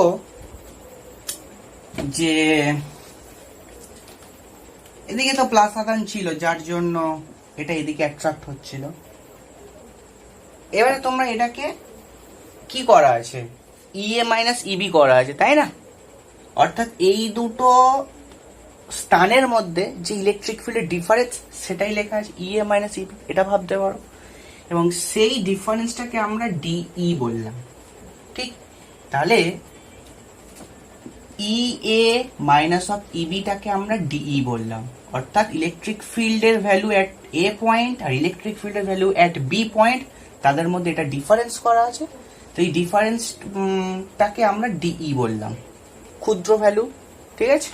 যে এদিকে তো প্লাস আধান ছিল, যার জন্য এটা এদিকে অ্যাট্রাক্ট হচ্ছিল। এবারে তোমরা এটাকে কি করা আছে, ইএ মাইনাস ইবি করা আছে, তাই না? অর্থাৎ এই দুটো স্থানের মধ্যে যে ইলেকট্রিক ফিল্ডের ডিফারেন্স সেটাই লেখা আছে, ইএ মাইনাস ইবি, এটা ভাবতে পারো। এবং সেই ডিফারেন্সটাকে আমরা ডিই বললাম, ঠিক? তাহলে ইএ মাইনাস অফ ইবিটাকে আমরা ডিই বললাম, অর্থাৎ ইলেকট্রিক ফিল্ডের ভ্যালু অ্যাট এ পয়েন্ট আর ইলেকট্রিক ফিল্ডের ভ্যালু অ্যাট বি পয়েন্ট, তাদের মধ্যে এটা ডিফারেন্স করা আছে। তো এই ডিফারেন্সটাকে আমরা ডিই বললাম, ক্ষুদ্র ভ্যালু, ঠিক আছে,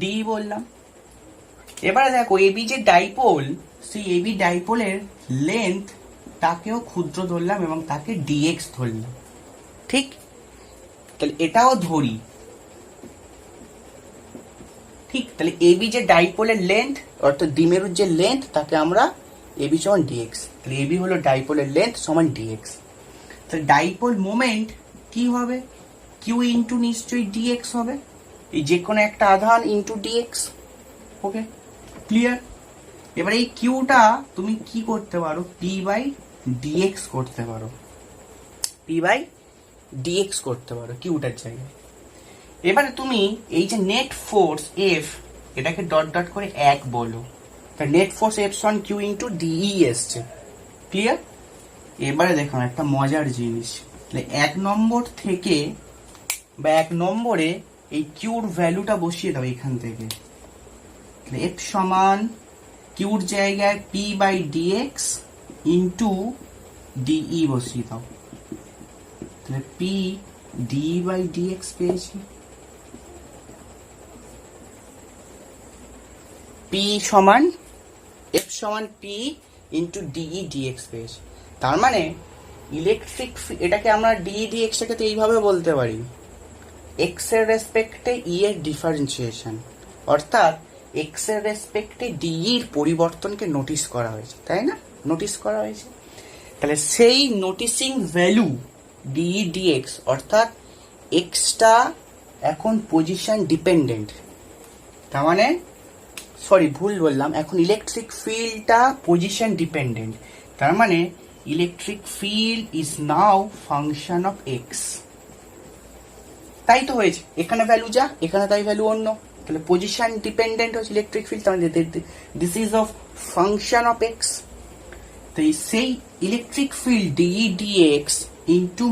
ডিই বললাম। এবারে দেখো এবি যে ডাইপোল, সেই এবি ডাইপোলের লেন্থ তাকেও ক্ষুদ্র ধরলাম এবং তাকে ডিএক্স ধরলাম, ঠিক? তাহলে এটাও ধরি, ঠিক? তাহলে এবি যে ডাইপোলের লেন্থ অর্থাৎ দ্বিমেরুর যে লেন্থ, তাকে আমরা এবি সমান ডিএক্স, তাহলে এবি হলো ডাইপোলের লেন্থ সমান ডিএক্স। তাহলে ডাইপোল মোমেন্ট কি হবে, কিউ ইন্টু নিশ্চয়ই ডিএক্স হবে, এই যে কোনো একটা আধান ইন্টু ডিএক্স। ওকে, ক্লিয়ার? এবার এই কিউটা তুমি কি করতে পারো, পি বাই ডিএক্স করতে পারো, পি বাই ডিএক্স করতে পারো কিউটার জায়গায়। এবারে তুমি এই যে নেট ফোর্স এফ, এটাকে ডট ডট করে এক বলো, তা নেট ফোর্স এফ সমান কিউ ইন্টু ডিই এসছে, ক্লিয়ার? এবারে দেখুন একটা মজার জিনিস, তাহলে 1 নম্বর থেকে বা 1 নম্বরে এই কিউর ভ্যালুটা বসিয়ে দাও এখান থেকে, এফ সমান কিউর জায়গায় P by dx into dE বসিয়ে দাও, তাহলে পি ডি বাই ডিএক্স পেয়েছি। পি সমান এফ সমান পি ইন্টু ডিই ডিএক্স পেয়েছি। তার মানে ইলেকট্রিক, এটাকে আমরা ডিই ডিএক্সটাকে তো এইভাবে বলতে পারি, এক্স এর রেসপেক্টে ই এর ডিফারেন্সিয়েশন, অর্থাৎ এক্স এর রেসপেক্টে ডিইর পরিবর্তনকে নোটিস করা হয়েছে, তাই না? নোটিস করা হয়েছে। তাহলে সেই নোটিসিং ভ্যালু ডিই ডিএক্স, অর্থাৎ এক্সটা এখন পজিশন ডিপেন্ডেন্ট, তার মানে সরি ভুল বললাম, এখন ইলেকট্রিক ফিল্ডটা পজিশন ডিপেন্ডেন্ট, তার মানে electric field is now function of x. তাই তো হয়েছে, এখানে ভ্যালু যা, এখানে তাই ভ্যালু অন্য, তাহলে পজিশন ডিপেন্ডেন্ট হচ্ছে ইলেকট্রিক ফিল্ড, তার মানে this is of function of x. তো সেই electric field dE dx into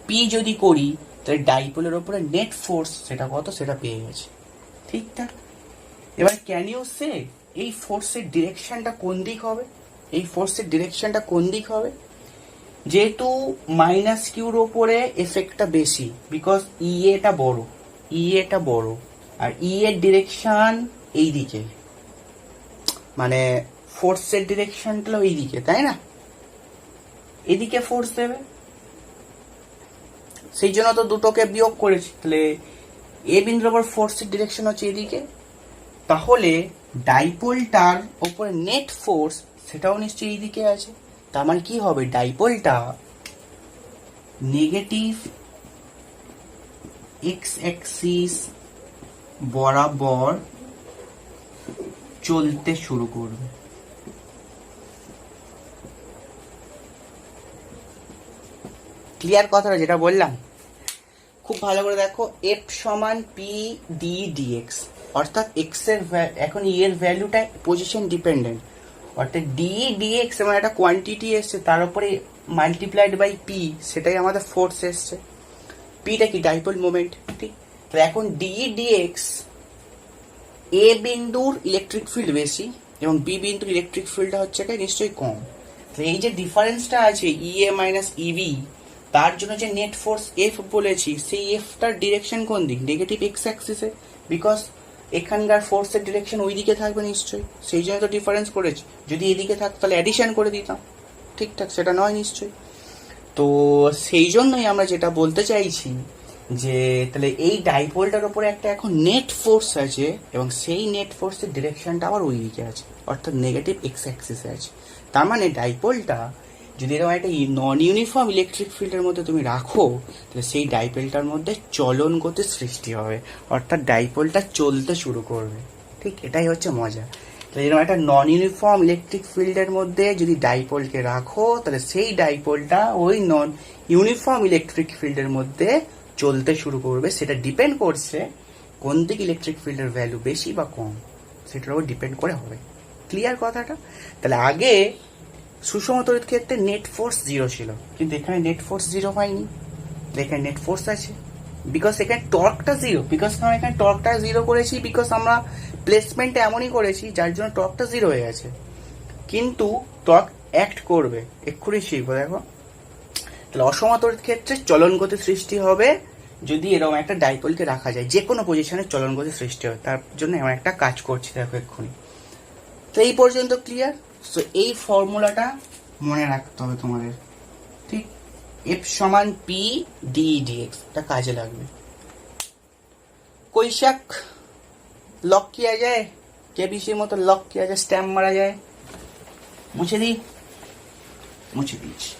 P যদি করি, তাহলে ডাইপোলের ওপরে নেট ফোর্স সেটা কত সেটা পেয়ে গেছে, ঠিকঠাক? এবার ক্যান ইউ সে এই ফোর্সের ডিরেকশনটা কোন দিক হবে, এই ফোর্সের ডিরেকশনটা কোন দিক হবে? যেহেতু মাইনাস কিউর ওপরে এফেক্টটা বেশি, বিকজ ইএটা বড়, ইএটা বড়, আর ই এর ডিরেকশন এই দিকে, মানে ফোর্সের ডিরেকশনটা ওই দিকে, তাই না? এদিকে ফোর্স দেবে, সেই জন্য তো দুটোকে বিয়োগ করেছি, তাহলে এ বিন্দুর ওপর ফোর্সের ডিরেকশন হচ্ছে এদিকে, তাহলে ডাইপোলটার ওপরে নেট ফোর্স সেটাও নিশ্চয়ই এইদিকে আছে, তার মানে কি হবে, ডাইপোলটা নেগেটিভ এক্স অ্যাক্সিস বরাবর চলতে শুরু করবে। ক্লিয়ার কথাটা যেটা বললাম? খুব ভালো করে দেখো, এফ সমান পি ডি ডিএক্স, অর্থাৎ এক্স এর এখন ই এর ভ্যালুটা পজিশন ডিপেন্ডেন্ট, অর্থাৎ ডি ডিএক্স মানে একটা কোয়ান্টিটি এসছে, তার উপরে মাল্টিপ্লাইড বাই পি, সেটাই আমাদের ফোর্স এসছে। পিটা কি ডাইপোল মোমেন্ট, ঠিক? তো এখন ডি ডিএক্স, এ বিন্দুর ইলেকট্রিক ফিল্ড বেশি এবং বি বিন্দুর ইলেকট্রিক ফিল্ডটা হচ্ছে নিশ্চয়ই কম। তো এই যে ডিফারেন্সটা আছে ইএ মাইনাস ইবি, তার জন্য যে নেট ফোর্স এফ বলেছি, সেই এফটার ডিরেকশন কোন দিক, নেগেটিভ এক্স অ্যাক্সিসে, বিকজ এখানকার ফোর্সের ডিরেকশন ওই দিকে থাকবে নিশ্চয়ই, সেই জন্য তো ডিফারেন্স করেছি। যদি এদিকে থাকতো তাহলে অ্যাডিশন করে দিতাম, ঠিকঠাক? সেটা নয় নিশ্চয়ই। তো সেই জন্যই আমরা যেটা বলতে চাইছি যে তাহলে এই ডাইপোলটার উপরে একটা এখন নেট ফোর্স আছে এবং সেই নেট ফোর্সের ডিরেকশনটা আবার ওই দিকে আছে, অর্থাৎ নেগেটিভ এক্স অ্যাক্সিসে আছে। তার মানে ডাইপোলটা যদি এরকম একটা নন ইউনিফর্ম ইলেকট্রিক ফিল্ডের মধ্যে তুমি রাখো, তাহলে সেই ডাইপোলটার মধ্যে চলন গতির সৃষ্টি হবে, অর্থাৎ ডাইপোলটা চলতে শুরু করবে। ঠিক এটাই হচ্ছে মজা। তাহলে এরকম একটা নন ইউনিফর্ম ইলেকট্রিক ফিল্ডের মধ্যে যদি ডাইপোলকে রাখো, তাহলে সেই ডাইপোলটা ওই নন ইউনিফর্ম ইলেকট্রিক ফিল্ডের মধ্যে চলতে শুরু করবে। সেটা ডিপেন্ড করছে কোন দিকে ইলেকট্রিক ফিল্ডের ভ্যালু বেশি বা কম, সেটার উপর ডিপেন্ড করে হবে। ক্লিয়ার কথাটা? তাহলে আগে সুষম তড়িৎ ক্ষেত্রে নেট ফোর্স 0 ছিল, কিন্তু এখানে নেট ফোর্স 0 হয়নি, এখানে নেট ফোর্স আছে। বিকজ এখানে টর্কটা 0, বিকজ আমরা এখানে টর্কটা 0 করেছি, বিকজ আমরা প্লেসমেন্টটা এমনই করেছি যার জন্য টর্কটা 0 হয়ে গেছে। কিন্তু টর্ক অ্যাক্ট করবে, এক্ষুনি শিখবো। দেখো, তাহলে অসম তড়িৎ ক্ষেত্রে চলন গতি সৃষ্টি হবে যদি এরকম একটা ডাইপোলকে রাখা যায়, যে কোনো পজিশনে চলন গতি সৃষ্টি হবে। তার জন্য আমরা একটা কাজ করছি, দেখো এক্ষুনি। তো এই পর্যন্ত ক্লিয়ার? সো এই ফর্মুলাটা মনে রাখতে হবে তোমাদের, ঠিক? এফ সমান পি ডি ডিএক্স, এটা কাজে লাগবে। कोई शक? लॉक किया जाए? केबीसी মতো লক किया जाए, স্ট্যাম্প মারা যায়? মুছে দিই, মুছে দিচ্ছি।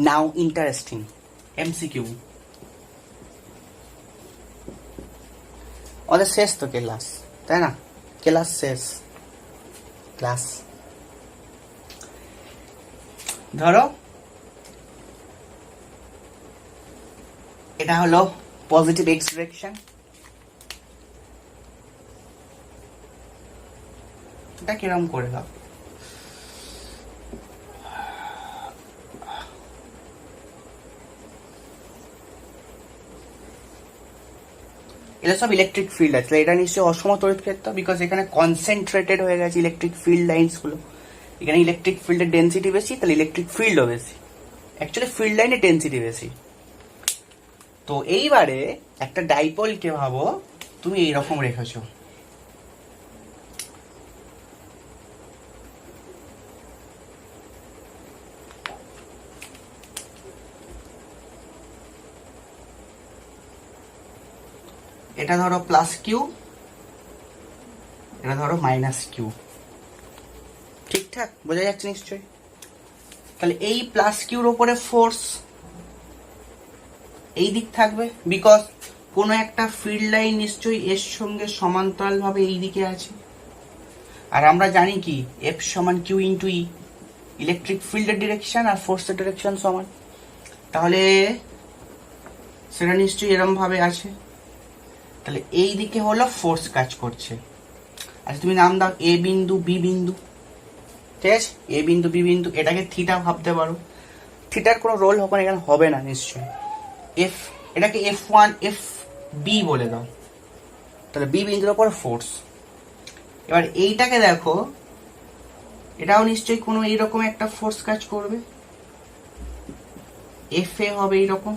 নাও ইন্টারেস্টিং এমসিকিউ। আমাদের শেষ তো ক্লাস, তাই না? ক্লাস শেষ, ক্লাস। ধরো এটা হলো পজিটিভ এক্স ডিরেকশন, এটা কিরকম করে দাও? এটা সব ইলেকট্রিক ফিল্ড আছে, এটা নিশ্চয়ই অসম তড়িৎ ক্ষেত্র, বিকজ এখানে কনসেন্ট্রেটেড হয়ে গেছে ইলেকট্রিক ফিল্ড লাইনস গুলো। এখানে ইলেকট্রিক ফিল্ডের ডেন্সিটি বেশি, তাহলে ইলেকট্রিক ফিল্ডও বেশি। অ্যাকচুয়ালি ফিল্ড লাইনের ডেন্সিটি বেশি। তো এইবারে একটা ডাইপোলকে ভাবো তুমি এইরকম রেখেছো, এটা ধরো প্লাস কিউ, এটা ধরো মাইনাস কিউ। ঠিকঠাক বোঝা যাচ্ছে নিশ্চয়ই? তাহলে এই প্লাস কিউর ওপরে ফোর্স এই দিক থাকবে, বিকজ কোনো একটা ফিল্ড লাইন নিশ্চয়ই এর সঙ্গে সমান্তরাল ভাবে এই দিকে আছে। আর আমরা জানি কি এফ সমান কিউ ইন্টু ই, ইলেকট্রিক ফিল্ডের ডিরেকশন আর ফোর্সের ডিরেকশন সমান, তাহলে সেটা নিশ্চয়ই এরম ভাবে আছে। তাহলে এই দিকে হলো ফোর্স কাজ করছে। আচ্ছা তুমি নাম দাও এ বিন্দু বি বিন্দু, ঠিক আছে? এ বিন্দু বি বিন্দু, এটাকে থিটা ভাবতে পারো। থিটার কোনো রোল ওখানে এখানে হবে না নিশ্চয়ই। এফ, এটাকে F1 এফ বি বলে দাও, তাহলে বি বিন্দুর উপর ফোর্স। এবার এইটাকে দেখো, এটাও নিশ্চয়ই কোনো এইরকম একটা ফোর্স কাজ করবে, এফ এ হবে এইরকম।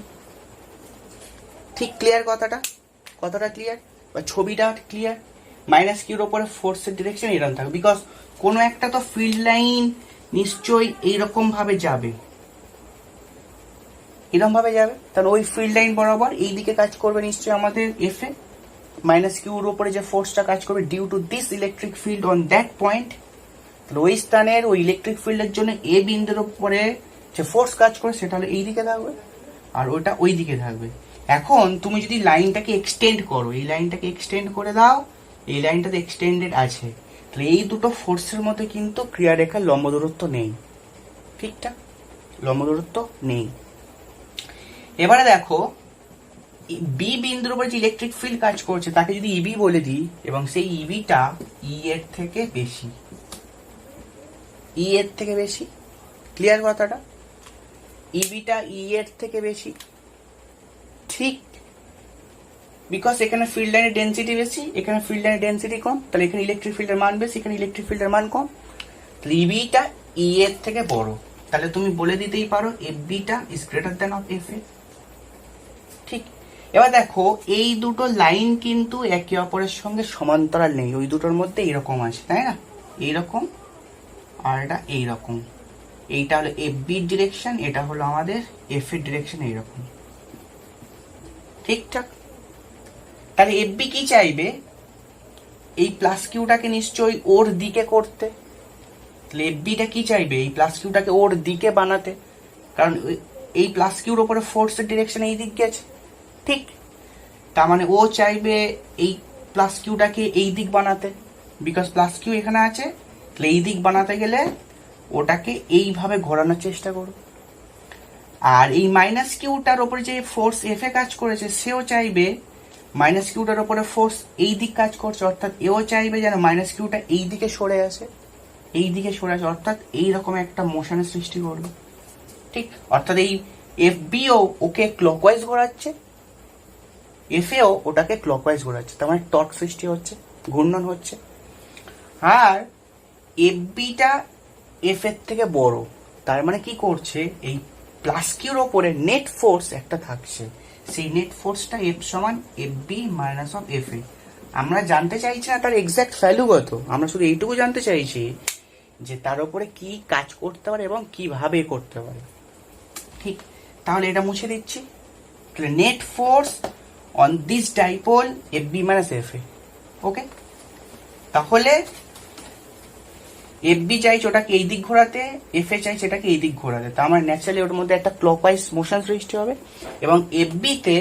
ঠিক ক্লিয়ার কথাটা? কথাটা ক্লিয়ার বা ছবিটা ক্লিয়ার? মাইনাস কিউর ওপরে ফোর্সের ডিরেকশন এরকম থাকবে, বিকজ কোনো একটা তো ফিল্ড লাইন নিশ্চয়ই এইরকম ভাবে যাবে, এরকম ভাবে যাবে। তাহলে ওই ফিল্ড লাইন বরাবর এই দিকে কাজ করবে নিশ্চয়ই আমাদের এফ এ। মাইনাস কিউর উপরে যে ফোর্সটা কাজ করবে due to this electric field on that point, তাহলে ওই স্থানের ওই ইলেকট্রিক ফিল্ডের জন্য এ বিন্দুর উপরে যে ফোর্স কাজ করে সেটা হলো এই দিকে থাকবে, আর ওটা ওই দিকে থাকবে। এখন তুমি যদি লাইনটাকে এক্সটেন্ড করো, এই লাইনটাকে এক্সটেন্ড করে দাও, এই লাইনটাতে এক্সটেন্ডেড আছে, তাহলে এই দুটো ফোর্সের মধ্যে কিন্তু ক্রিয়ারেখার লম্ব দূরত্ব নেই। ঠিকঠাক? লম্ব দূরত্ব নেই। এবারে দেখো বি বিন্দুর উপরে যে ইলেকট্রিক ফিল্ড কাজ করছে তাকে যদি ইবি বলে দিই, এবং সেই ইবিটা ই এর থেকে বেশি, ই এর থেকে বেশি। ক্লিয়ার কথাটা? ইবিটা ই এর থেকে বেশি, ঠিক? বিকজ এখানে ফিল্ড লাইনের ডেন্সিটি বেশি, এখানে ফিল্ড লাইনের ডেন্সিটি কম, তাহলে এখানে ইলেকট্রিক ফিল্ডের মান বেশি, এখানে ইলেকট্রিক ফিল্ডের মান কম, তাহলে ইবিটা ই এর থেকে বড়। তাহলে তুমি বলে দিতেই পারো F beta is greater than of F এ। ঠিক? এবার দেখো এই দুটো লাইন কিন্তু একে অপরের সঙ্গে সমান্তরাল নেই, ওই দুটোর মধ্যে এরকম আছে, তাই না? এইরকম আর এটা এইরকম। এইটা হলো এফ বির ডিরেকশন, এটা হলো আমাদের এফ এর ডিরেকশন, এইরকম। ঠিকঠাক। তাহলে এফ বি কি চাইবে? এই প্লাস কিউটাকে নিশ্চয়ই ওর দিকে করতে। তাহলে এফ বিটা কি চাইবে? এই প্লাস কিউটাকে ওর দিকে বানাতে, কারণ এই প্লাস কিউর ওপরে ফোর্সের ডিরেকশন এই দিক গেছে। ঠিক। তার মানে ও চাইবে এই প্লাস কিউটাকে এই দিক বানাতে, বিকজ প্লাস কিউ এখানে আছে। তাহলে এই দিক বানাতে গেলে ওটাকে এইভাবে ঘোরানোর চেষ্টা করো। আর এই মাইনাস কিউটার ওপরে যে ফোর্স এফ এ কাজ করেছে, সেও চাইবে মাইনাস কিউটার ওপরে ফোর্স এই দিক কাজ করছে, অর্থাৎ এও চাইবে যেন মাইনাস কিউটা এই দিকে সরে আসে, এই দিকে সরে আসে, অর্থাৎ এইরকম একটা মোশনের সৃষ্টি করবে। ঠিক। অর্থাৎ এই এফ বিও ওকে ক্লকওয়াইজ ঘোরাচ্ছে, এফ এও ওটাকে ক্লকওয়াইজ ঘোরাচ্ছে, তার মানে টর্ক সৃষ্টি হচ্ছে, ঘূর্ণন হচ্ছে। আর এফ বিটা এফ এর থেকে বড়, তার মানে কি করছে? এই প্লাস কিউর ওপরে নেট ফোর্স একটা থাকছে, সেই নেট ফোর্সটা এফ সমান F B minus of F A. আমরা জানতে চাইছি না তার এক্সাক্ট ভ্যালু কত, আমরা শুধু এইটুকু জানতে চাইছি যে তার উপরে কি কাজ করতে পারে এবং কিভাবে করতে পারে। ঠিক। তাহলে এটা মুছে দিচ্ছি। তাহলে net force on this dipole F B minus F A. Okay. তাহলে এফ বি চাইছে ওটাকে এই দিক ঘোরাতে, এফ এ চাইছে এটাকে এই দিক ঘোরাতে, তা আমার ন্যাচারালি ওর মধ্যে একটা ক্লকওয়াইজ মোশন সৃষ্টি হবে। এবং এফ বি তে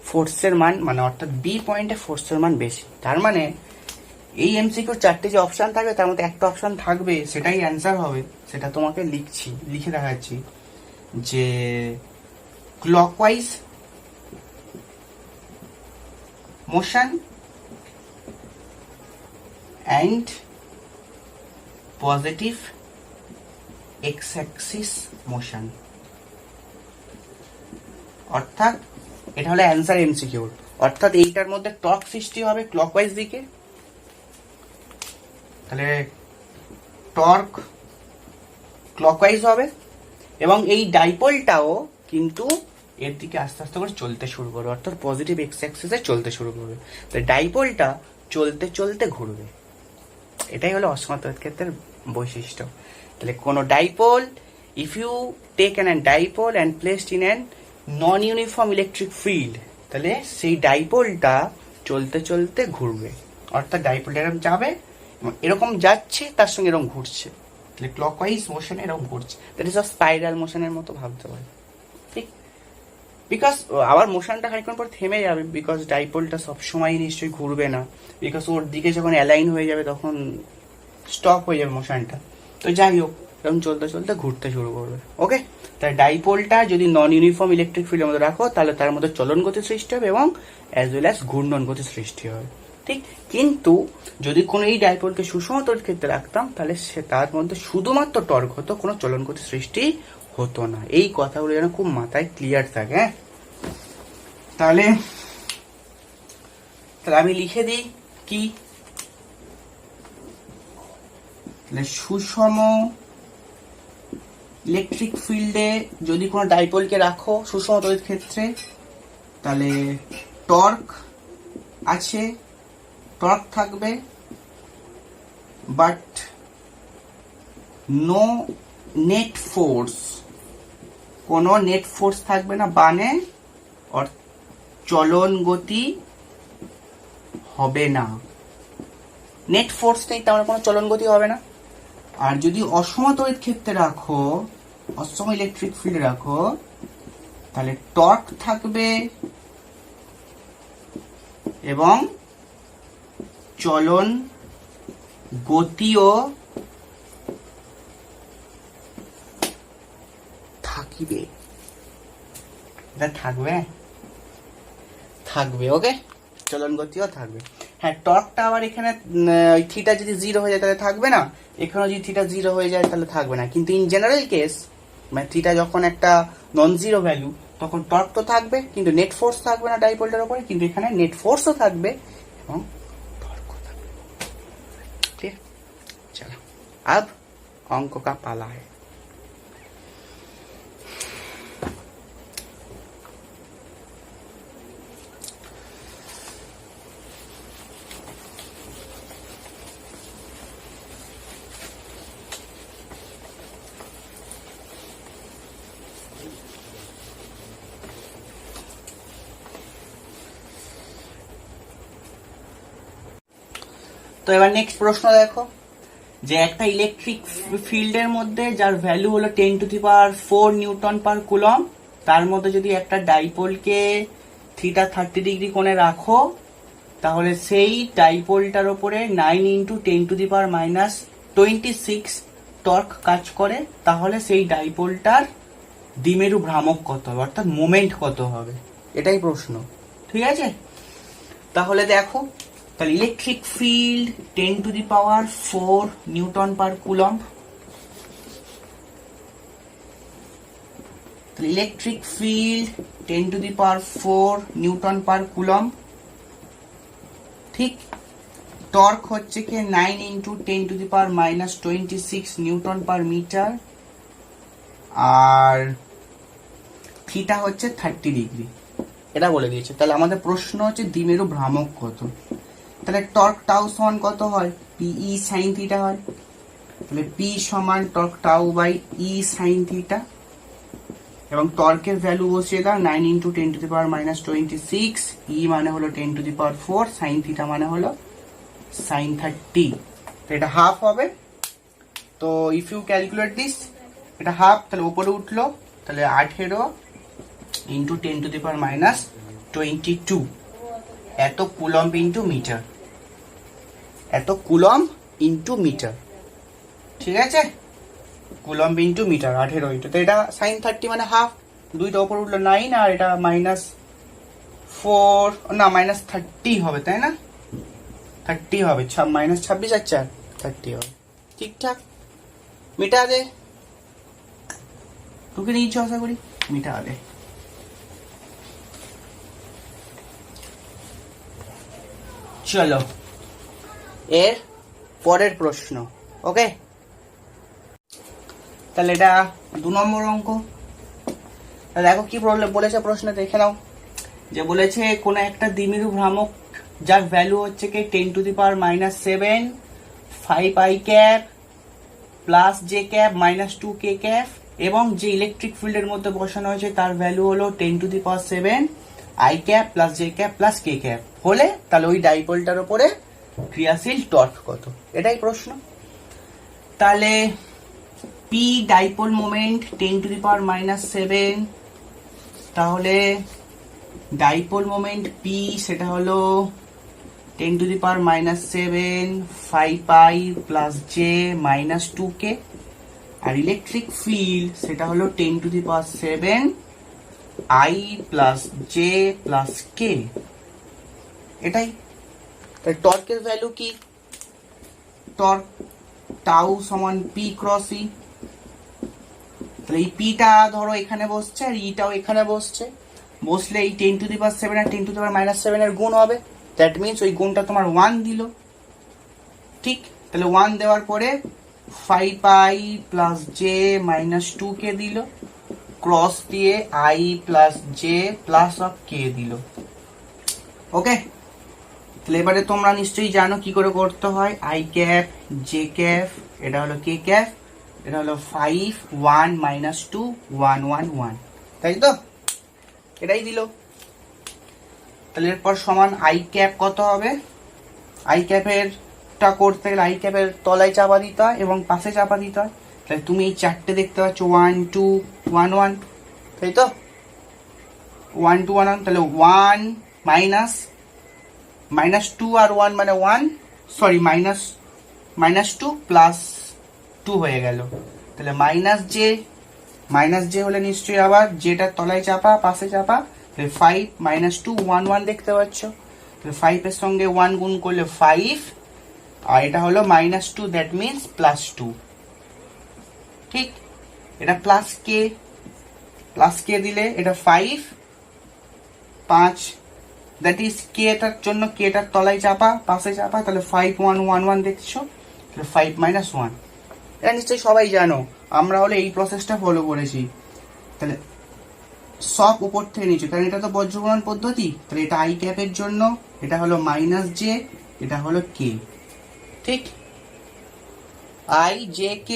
ফোর্সের মান, মানে অর্থাৎ বি পয়েন্টে ফোর্সের মান বেশি। তার মানে এই এমসিকিউর চারটে যে অপশন থাকবে তার মধ্যে একটা অপশন থাকবে, সেটাই অ্যান্সার হবে। সেটা তোমাকে লিখে দেখাচ্ছি যে clockwise motion and positive x Axis motion. অর্থাৎ এটা হলো অ্যান্সার এমসিকিউর। অর্থাৎ এইটার মধ্যে টর্ক সৃষ্টি হবে ক্লকওয়াইজ দিকে, তাহলে টর্ক ক্লকওয়াইজ হবে। এবং এই ডাইপোলটাও কিন্তু এর দিকে আস্তে আস্তে করে চলতে শুরু করবে, অর্থাৎ পজিটিভ এক্স অ্যাক্সিসে চলতে শুরু করবে। তো ডাইপোলটা চলতে চলতে ঘুরবে। এটাই হলো অসীম তড়িৎক্ষেত্রের বৈশিষ্ট্য। তাহলে কোনো dipole, if you take an dipole and placed in an non uniform electric field, তাহলে সেই ডাইপোলটা চলতে চলতে ঘুরবে। অর্থাৎ ডাইপোলটা এরকম যাবে, এরকম যাচ্ছে, তার সঙ্গে এরকম ঘুরছে। তাহলে ক্লকওয়াইজ মোশনে এরকম ঘুরছে। দ্যাট ইজ স্পাইরাল মোশনের মতো ভাবতে পারে। ঠিক। বিকজ আবার মোশনটা খানিকক্ষণ পর থেমে যাবে, বিকজ ডাইপোলটা সবসময় নিশ্চয়ই ঘুরবে না, বিকজ ওর দিকে যখন অ্যালাইন হয়ে যাবে তখন স্টপ হয়ে যাবে মোশনটা। তো যাই হোক, এরকম চলতে চলতে ঘুরতে শুরু করবে। ওকে। তাই ডাইপোলটা যদি নন ইউনিফর্ম ইলেকট্রিক ফিল্ডের মধ্যে রাখো, তাহলে তার মধ্যে চলন গতি সৃষ্টি হবে এবং অ্যাজ ওয়েল অ্যাজ ঘূর্ণন গতি সৃষ্টি হবে। ঠিক। কিন্তু যদি কোনো এই ডাইপোলকে সুষম তড়িৎক্ষেত্রে রাখতাম, তাহলে সে তার মধ্যে শুধুমাত্র টর্ক হতো, কোনো চলন গতি সৃষ্টি হতো না। এই কথাগুলো যেন খুব মাথায় ক্লিয়ার থাকে। হ্যাঁ, তাহলে আমি লিখে দিই কি, সুষম ইলেকট্রিক ফিল্ডে যদি কোনো ডাইপোলকে রাখো সুষম তড়িৎ ক্ষেত্রে, তাহলে টর্ক আছে, টর্ক থাকবে, বাট নো নেট ফোর্স, কোনো নেট ফোর্স থাকবে না, বানে চলন গতি হবে না। নেট ফোর্স নেই, তার কোনো চলন গতি হবে না। আর যদি অসম তড়িৎ ক্ষেত্রে রাখো, অসম ইলেকট্রিক ফিল্ড রাখো, তাহলে টর্ক থাকবে এবং চলন গতিও থাকিবে। এটা থাকবে। ওকে, চলন গতিও থাকবে। হ্যাঁ, টর্কটা আবার এখানে থিটা যদি 0 হয়ে যায় তাহলে থাকবে না, এখানেও যদি থিটা 0 হয়ে যায় তাহলে থাকবে না। কিন্তু ইন জেনারেল কেস, মানে থিটা যখন একটা নন জিরো ভ্যালু, তখন টর্ক তো থাকবে কিন্তু নেট ফোর্স থাকবে না ডাইপোলটার উপরে, কিন্তু এখানে নেট ফোর্সও থাকবে এবং টর্কও থাকবে। ঠিক আছে, চলো अब अंक का पाला है। তো এবার নেক্সট প্রশ্ন দেখো, যে একটা ইলেকট্রিক ফিল্ডের মধ্যে যার ভ্যালু হলো 10⁴ নিউটন পার কুলম, তার মধ্যে যদি একটা ডাইপোলকে থিটা 30 কোণে রাখো, তাহলে সেই ডাইপোলটার ওপরে 9 × 10⁻26 টর্ক কাজ করে, তাহলে সেই ডাইপোলটার দ্বিমেরু ভ্রামক কত হবে, অর্থাৎ মোমেন্ট কত হবে, এটাই প্রশ্ন। ঠিক আছে, তাহলে দেখো, তাহলে ইলেকট্রিক ফিল্ড 10⁴ নিউটন পার কুলম, ইলেকট্রিক ফিল্ড 10⁴ নিউটন পার কুলম, ঠিক। টর্ক হচ্ছে কি 9 × 10⁻26 নিউটন পার মিটার, আর থিটা হচ্ছে 30°, এটা বলে দিয়েছে। তাহলে আমাদের প্রশ্ন হচ্ছে দ্বিমেরু ভ্রামক কত। তাহলে টর্ক টাউ সমান কত হয়, পিই সাইন থিটা হয়। তাহলে পি সমান torque tau by E sine theta, এবং টর্কের ভ্যালু বসিয়ে দাও 9 × 10⁻26, ই মানে হলো 10⁴, সাইন থিটা মানে হলো সাইন 30, তো এটা হাফ হবে। তো ইফ ইউ ক্যালকুলেট দিস, এটা হাফ, তাহলে উপরে উঠলো, তাহলে 18 × 10⁻22 এত কুলম্ব ইন্টু মিটার, এত কুলম্ব ইন্টু মিটার। ঠিক আছে, কুলম্ব ইন্টু মিটার 18 ইন্টু, তো এটা সাইন 30 মানে হাফ, দুইটা উপর উঠলো 9, আর এটা -4 না -30 হবে, তাই না? 30 হবে, -26 আর 4 30 হবে। ঠিকঠাক, মিটা দে, তোকে নিয়েছো আশা করি, মিটা দে। চলো এর পরের প্রশ্ন। ওকে, তাহলে এটা 2 নম্বর অঙ্ক। দেখো কি বলেছে প্রশ্ন, দেখে নাও। যে বলেছে কোন একটা দ্বিমেরু ভ্রামক যার ভ্যালু হচ্ছে কি 10⁻⁻7 5i cap plus J cap -2k cap, এবং যে ইলেকট্রিক ফিল্ডের মধ্যে বসানো হয়েছে তার ভ্যালু হলো 10⁷ i cap plus J cap plus K cap হলে, তাহলে ওই ডাইপোলটার উপরে ক্রিয়াশীল টর্ক কত, এটাই প্রশ্ন। তাহলে পি ডাইপোল মোমেন্ট 10⁻⁷, তাহলে ডাইপোল মোমেন্ট পি সেটা হলো 10⁻⁷ 5i প্লাস জে -2k, আর ইলেকট্রিক ফিল্ড সেটা হলো 10⁷ i প্লাস জে প্লাস কে, এটাই। তাহলে টর্কের ভ্যালু কি, টর্ক টাউ সমান পি ক্রস ই, তাহলে এই পিটা ধরো এখানে বসছে আর ইটাও এখানে বসছে, বসলে এই 10⁷ আর 10⁻⁷ এর গুণ হবে, দ্যাট মিনস ওই গুণটা তোমার 1 দিল। ঠিক, তাহলে 1 দেওয়ার পরে 5i প্লাস জে -2k দিল, ক্রস দিয়ে i plus J plus of K দিল। ওকে, তাহলে এবারে তোমরা নিশ্চয়ই জানো কি করে করতে হয়। i ক্যাপ জে ক্যাপ, এটা হলো কে ক্যাপ, এটা হলো 5 1 -2 1 1 1, তাই তো? এটাই দিল। তাহলে এরপর সমান i ক্যাপ কত হবে, i ক্যাপের টা করতে গেলে i ক্যাপের তলায় চাপা দিতে হয় এবং পাশে চাপা দিতে হয়। তাহলে তুমি এই চারটে দেখতে পাচ্ছ 1 2 1 1, তাই তো? 1 2 1 1, তাহলে 1 -2 আর 1 মানে 1, সরি -2 প্লাস 2 হয়ে গেল, তাহলে জে হলে নিশ্চয়ই আবার যেটার তলায় চাপা পাশে চাপা, তাহলে 5 -2 1 1 দেখতে পাচ্ছ, তাহলে 5 এর সঙ্গে 1 গুণ করলে 5, আর এটা হলো -2, দ্যাট মিনস +2। ঠিক, এটা প্লাস কে দিলে এটা 5 5, দ্যাট ইজ কেটার জন্য কেটার তলায় চাপা পাশে চাপা, তাহলে 5 1 1 1 দেখছো, তাহলে 5 -1। এটা নিশ্চয়ই সবাই জানো, আমরা হলে এই প্রসেসটা ফলো করেছি। তাহলে সব উপর থেকে নিচে, কারণ এটা তো বজ্রগুণন পদ্ধতি, তাহলে এটা i ক্যাপের জন্য এটা হলো -j, এটা হলো k। ঠিক, i j k,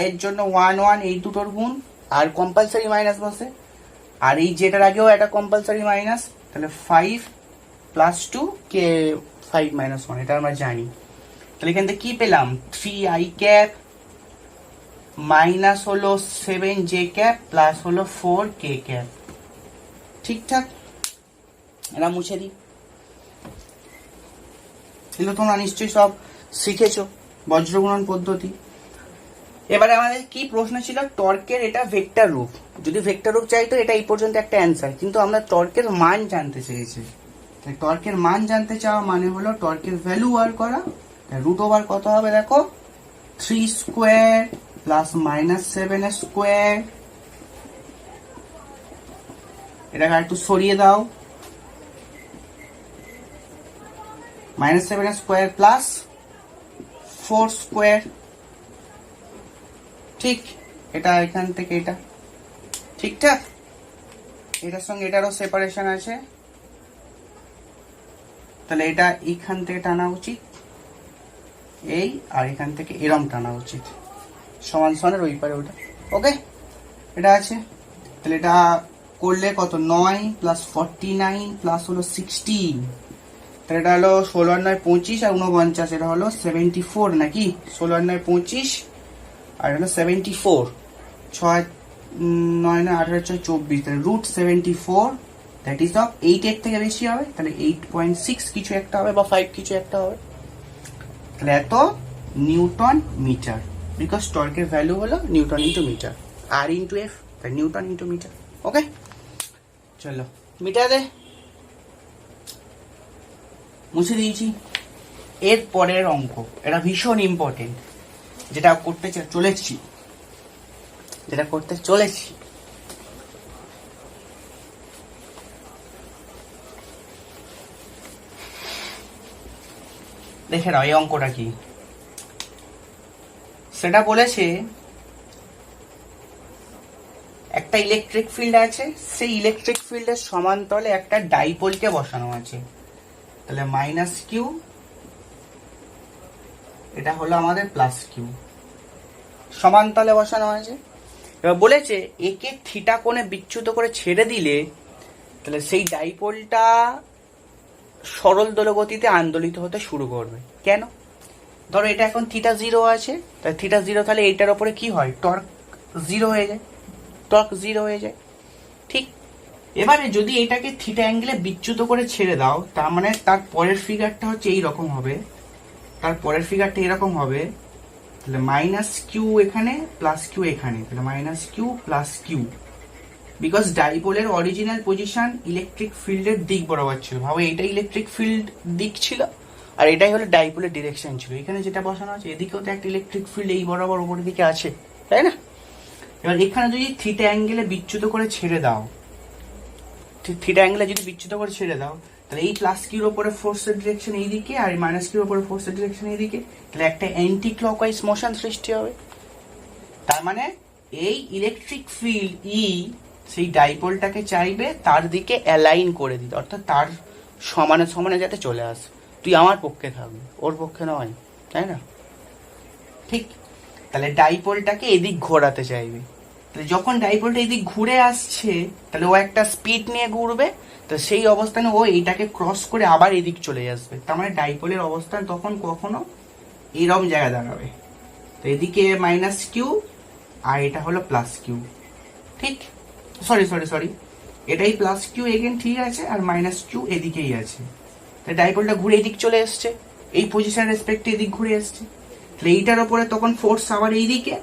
এর জন্য 1 1 এই দুটোর গুণ, আর কম্পালসারি মাইনাস বসে, আর এই যেটার আগেও একটা কম্পালসারি মাইনাস, তাহলে 5 + 2 k 5 - 1, এটা আমরা জানি। তাহলে এখান থেকে কি পেলাম, 3i ক্যাপ মাইনাস হলো 7j ক্যাপ প্লাস হলো 4k ক্যাপ। ঠিকঠাক, এরা মুছে দিই। এগুলো তোমরা নিশ্চয়ই সব শিখেছো, বজ্রগুণন পদ্ধতি। এবারে আমাদের কি প্রশ্ন ছিল, টর্কের এটা ভেক্টর রূপ, যদি ভেক্টর রূপ চাইতো এটা এই পর্যন্ত একটা অ্যান্সার, কিন্তু আমরা টর্কের মান জানতে চেয়েছি। টর্কের মান জানতে চাওয়া মানে হলো টর্কের ভ্যালু বার করা। রুট ওভার কত হবে দেখো, 3 স্কোয়ার প্লাস মাইনাস 7 স্কোয়ার, এটাকে একটু সরিয়ে দাও, মাইনাস 7 স্কোয়ার প্লাস 4 স্কোয়ার। ঠিক, এটা এখান থেকে এটা ঠিকঠাক, এটার সঙ্গে এটারও সেপারেশন আছে, তাহলে এটা এইখান থেকে টানা উচিত এই, আর এখান থেকে এরম টানা উচিত, সমান সমানের ওই পারে ওটা। ওকে, এটা আছে, তাহলে এটা করলে কত, 9 প্লাস 49 প্লাস হলো 16, তাহলে এটা হলো 16 আর 9 25 আর 49, এটা হলো 74 নাকি, 16 আর 9 25 আর হলো 74, 6 9 9 18 6 24, তাহলে রুট 74, দ্যাট ইজ অফ 8 এর থেকে বেশি হবে, তাহলে 8.6 কিছু একটা হবে বা 5 কিছু একটা হবে, তাহলে এত নিউটন মিটার, বিকজ টর্কের ভ্যালু হলো নিউটন ইন্টু মিটার, আর ইন্টু এফ, তাই নিউটন ইন্টু মিটার। ওকে, চলো মিটার দে, মুছে দিয়েছি। এর পরের অঙ্ক, এটা ভীষণ ইম্পর্টেন্ট, যেটা করতে চলেছি, দেখে নাও এই অঙ্কটা কি। সেটা বলেছে একটা ইলেকট্রিক ফিল্ড আছে, সেই ইলেকট্রিক ফিল্ডের সমান্তরালে একটা ডাইপোলকে বসানো আছে, তাহলে মাইনাস কিউ, এটা হলো আমাদের প্লাস কিউ, সমান্তরালে বসানো আছে। এবার বলেছে একে থিটা কোণে বিচ্যুত করে ছেড়ে দিলে তাহলে সেই ডাইপোলটা সরল দোলগতিতে আন্দোলিত হতে শুরু করবে। কেন, ধরো এটা এখন থিটা 0 আছে, তাই থিটা 0, তাহলে এইটার উপরে কি হয়, টর্ক 0 হয়ে যায়, ঠিক। এবারে যদি এটাকে থিটা অ্যাঙ্গেলে বিচ্যুত করে ছেড়ে দাও, তার মানে তার পরের ফিগারটা হচ্ছে এইরকম হবে, তাহলে মাইনাস কিউ এখানে প্লাস কিউ এখানে, তাহলে minus Q plus Q, because ডাইপোলের অরিজিনাল পজিশন ইলেকট্রিক ফিল্ডের দিক বরাবর ছিল। ভাবো এইটা ইলেকট্রিক ফিল্ড দিক ছিল আর এটাই হলো ডাইপোলের ডিরেকশন ছিল। এখানে যেটা বসানো আছে এদিকেও তো একটা ইলেকট্রিক ফিল্ড এই বরাবর উপরের দিকে আছে, তাই না। এবার এখানে যদি থিটা অ্যাঙ্গেলে বিচ্যুত করে ছেড়ে দাও, তাহলে এই প্লাস কিউর উপরে ফোর্সের ডিরেকশন এইদিকে আর মাইনাস কিউর উপরে ফোর্সের ডিরেকশন এইদিকে, তাহলে একটা অ্যান্টি ক্লকওয়াইজ মোশন সৃষ্টি হবে। তার মানে এই ইলেকট্রিক ফিল্ড ই সেই ডাইপোলটাকে চাইবে তার দিকে অ্যালাইন করে দিতে, অর্থাৎ তার সমানে সমানে যাতে চলে আসে, তুই আমার পক্ষে থাকবি, ওর পক্ষে নয়, তাই না। ঠিক, তাহলে ডাইপোলটাকে এদিক ঘোরাতে চাইবে, তাহলে যখন ডাইপোলটা এদিক ঘুরে আসছে তাহলে ও একটা স্পিড নিয়ে ঘুরবে, তো সেই অবস্থানে ও এইটাকে ক্রস করে আবার এদিক চলে আসবে, তার মানে ডাইপোলের অবস্থান তখন কখনো এরম জায়গায় দাঁড়াবে। তো এদিকে মাইনাস কিউ আর এটা হলো প্লাস কিউ, ঠিক, সরি এটাই প্লাস কিউ এগেন, ঠিক আছে, আর মাইনাস কিউ এদিকেই আছে, তাই ডাইপোলটা ঘুরে এদিক চলে এসছে, এই পজিশন রেসপেক্টে এদিক ঘুরে এসছে, তাহলে এইটার ওপরে তখন ফোর্স আবার এইদিকে,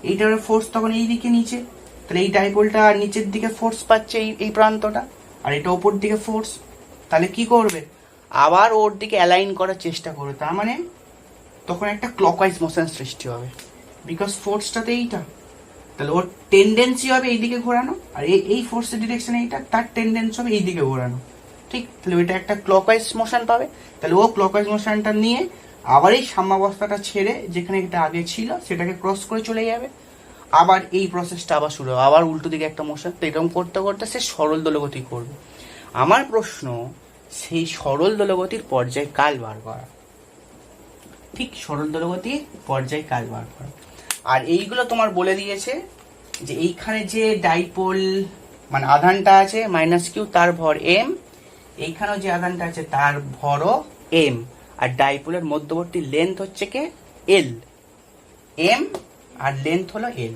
এইটার ফোর্স তখন এইদিকে নিচে, তাহলে এই ডাইপোলটা নিচের দিকে ফোর্স পাচ্ছে এই প্রান্তটা, আর এটা ওপর দিকে ফোর্স, তাহলে কি করবে, আবার ওর দিকে অ্যালাইন করার চেষ্টা করবে, তার মানে তখন একটা ক্লকওয়াইজ মোশন সৃষ্টি হবে, বিকজ ফোর্সটাতে এইটা, তাহলে ওর টেন্ডেন্সি হবে এইদিকে ঘোরানো, আর এই ফোর্সের ডিরেকশন এইটা, তার টেন্ডেন্সি হবে এইদিকে ঘোরানো, ঠিক। তাহলে ওইটা একটা ক্লকওয়াইজ মোশন পাবে, তাহলে ও ক্লকওয়াইজ মোশনটা নিয়ে আবার এই সাম্যাবস্থাটা ছেড়ে যেখানে এটা আগে ছিল সেটাকে ক্রস করে চলে যাবে, আবার এই প্রসেসটা আবার শুরু হবে, আবার উল্টো দিকে একটা মোশন, তো এরকম করতে করতে সে সরল দোলগতি করবে। আমার প্রশ্ন, সেই সরল দোলগতির পর্যায়কাল বার করা, ঠিক, সরল দোলগতির পর্যায়কাল বার করা। আর এইগুলো তোমার বলে দিয়েছে যে এইখানে যে ডাইপোল মানে আধানটা আছে মাইনাস কিউ, তার ভর এম, এইখানেও যে আধানটা আছে তার ভরও এম, আর ডাইপোলের মধ্যবর্তী লেন্থ হচ্ছে কে এল, এম আর লেন্থ হলো এল।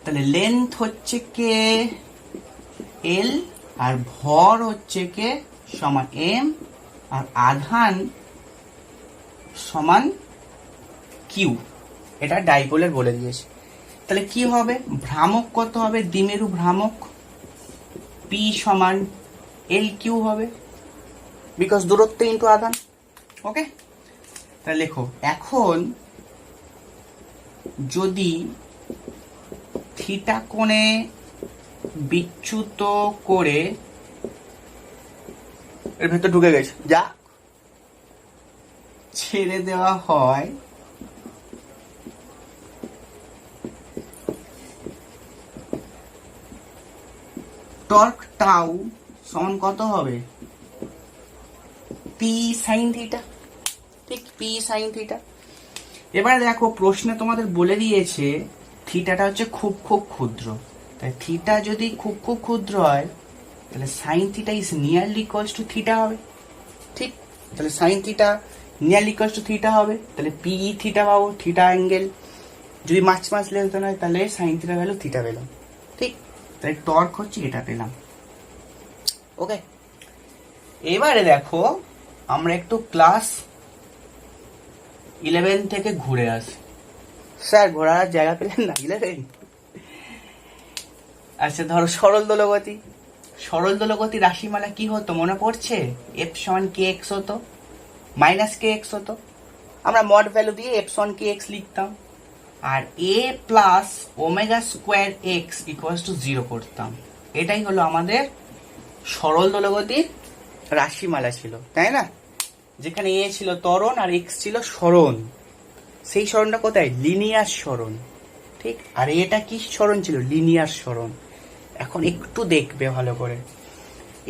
তাহলে লেন্থ হচ্ছে কে এল আর ভর হচ্ছে কে সমান এম আর আধান সমান কিউ। এটা ডাইপোলের বলে দিয়েছে। তাহলে কি হবে, ভ্রামক কত হবে, দ্বিমেরু ভ্রামক পি সমান এল কিউ হবে, বিকজ দূরত্ব ইন্টু আধান। ওকে, তাহলে লেখো এখন যদি থিটা কোণে বিচ্যুত করে, এর ভেতর ঢুকে গেছে, যা ছেড়ে দেওয়া হয় টর্ক টাউ সমান কত হবে, পি সাইন থিটা। ঠিক, পি সাইন থিটা। এবারে দেখো প্রশ্নে তোমাদের বলে দিয়েছে থিটাটা হচ্ছে খুব খুব ক্ষুদ্র, তাই থিটা যদি খুব খুব ক্ষুদ্র হয় তাহলে sine theta is nearly equals to theta হবে। ঠিক, তাহলে sine theta nearly equals to theta হবে, তাহলে পি থিটা পাবো, থিটা অ্যাঙ্গেল যদি মাছ লেস দেন হয় তাহলে সাইন থিটা ভ্যালু থিটা পেলাম। ঠিক, তাই টর্ক হচ্ছে এটা পেলাম। ওকে, এবারে দেখো আমরা একটু ক্লাস 11 থেকে ঘুরে আসি। স্যার ঘোরার জায়গা পেলেন না 11? আচ্ছা ধরো সরল দোলগতি, সরল দোলগতি রাশিমালা কি হতো মনে পড়ছে, এফ সমান কে এক্স হতো, মাইনাস কে এক্স হতো, আমরা মড ভ্যালু দিয়ে এফ সমান কে এক্স লিখতাম, আর A plus omega square X equals to 0 করতাম। এটাই হলো আমাদের সরল দোলগতির রাশিমালা ছিল, তাই না? যেখানে এ ছিল ত্বরণ আর এক্স ছিল সরণ। সেই সরণটা কোথায়, লিনিয়ার সরণ। ঠিক, আর এটা কি সরণ ছিল, লিনিয়ার সরণ। এখন একটু দেখবে ভালো করে,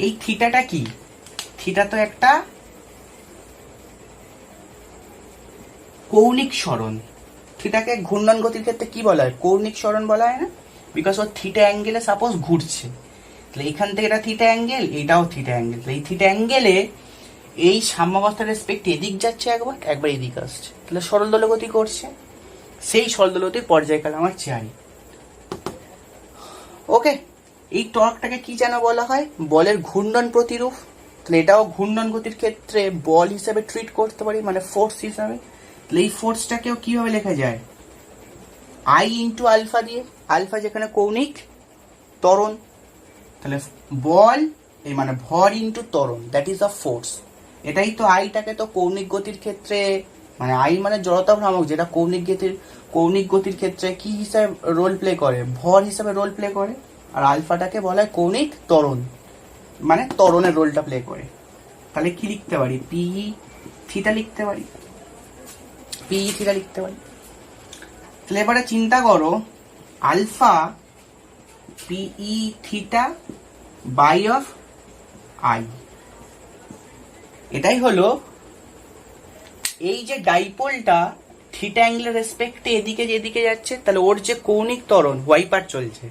এই থিটাটা কি, থিটা তো একটা কৌণিক সরণ। থিটাকে ঘূর্ণন গতির ক্ষেত্রে কি বলা হয়, কৌণিক সরণ বলা হয় না, বিকজ ও থিটা অ্যাঙ্গেলে সাপোজ ঘুরছে। তাহলে এখান থেকে এটা থিটা অ্যাঙ্গেল, এটাও থিটা অ্যাঙ্গেল। তাহলে এই থিটা অ্যাঙ্গেলে এই সাম্যাবস্থার রেসপেক্ট এদিক যাচ্ছে, একবার একবার এদিক আসছে, তাহলে সরল দোলগতি করছে। সেই সরল দোলগতির পর্যায়কাল আমার চাই। ওকে, এই টর্কটাকে কি যেন বলা হয়, বলের ঘূর্ণন প্রতিরূপ। তাহলে এটাও ঘূর্ণন গতির ক্ষেত্রে বল হিসাবে ট্রিট করতে পারি, মানে ফোর্স হিসাবে। তাহলে এই ফোর্সটাকেও কিভাবে লেখা যায়, আই ইন্টু আলফা দিয়ে, আলফা যেখানে কৌণিক ত্বরণ, তাহলে বল এই মানে ভর ইন্টু ত্বরণ, দ্যাট ইজ আ ফোর্স। এটাই তো আইটাকে তো কৌণিক গতির ক্ষেত্রে, মানে আই মানে জড়তা ভ্রামক, যেটা কৌণিক গতির ক্ষেত্রে কি হিসাবে রোল প্লে করে, ভর হিসাবে রোল প্লে করে। আর আলফাটাকে বলা হয় কৌণিক ত্বরণ, মানে ত্বরণের রোলটা প্লে করে। তাহলে কি লিখতে পারি, পি থিটা লিখতে পারি, পি থিটা লিখতে পারি। তাহলে এবারে চিন্তা করো, alpha PE theta by of I, এটাই হলো এই যে ডাইপোলটা থিটা অ্যাঙ্গেলের রেসপেক্টে এদিকে যেদিকে যাচ্ছে, তাহলে ওর যে কৌণিক ত্বরণ ওয়াইপার চলছে,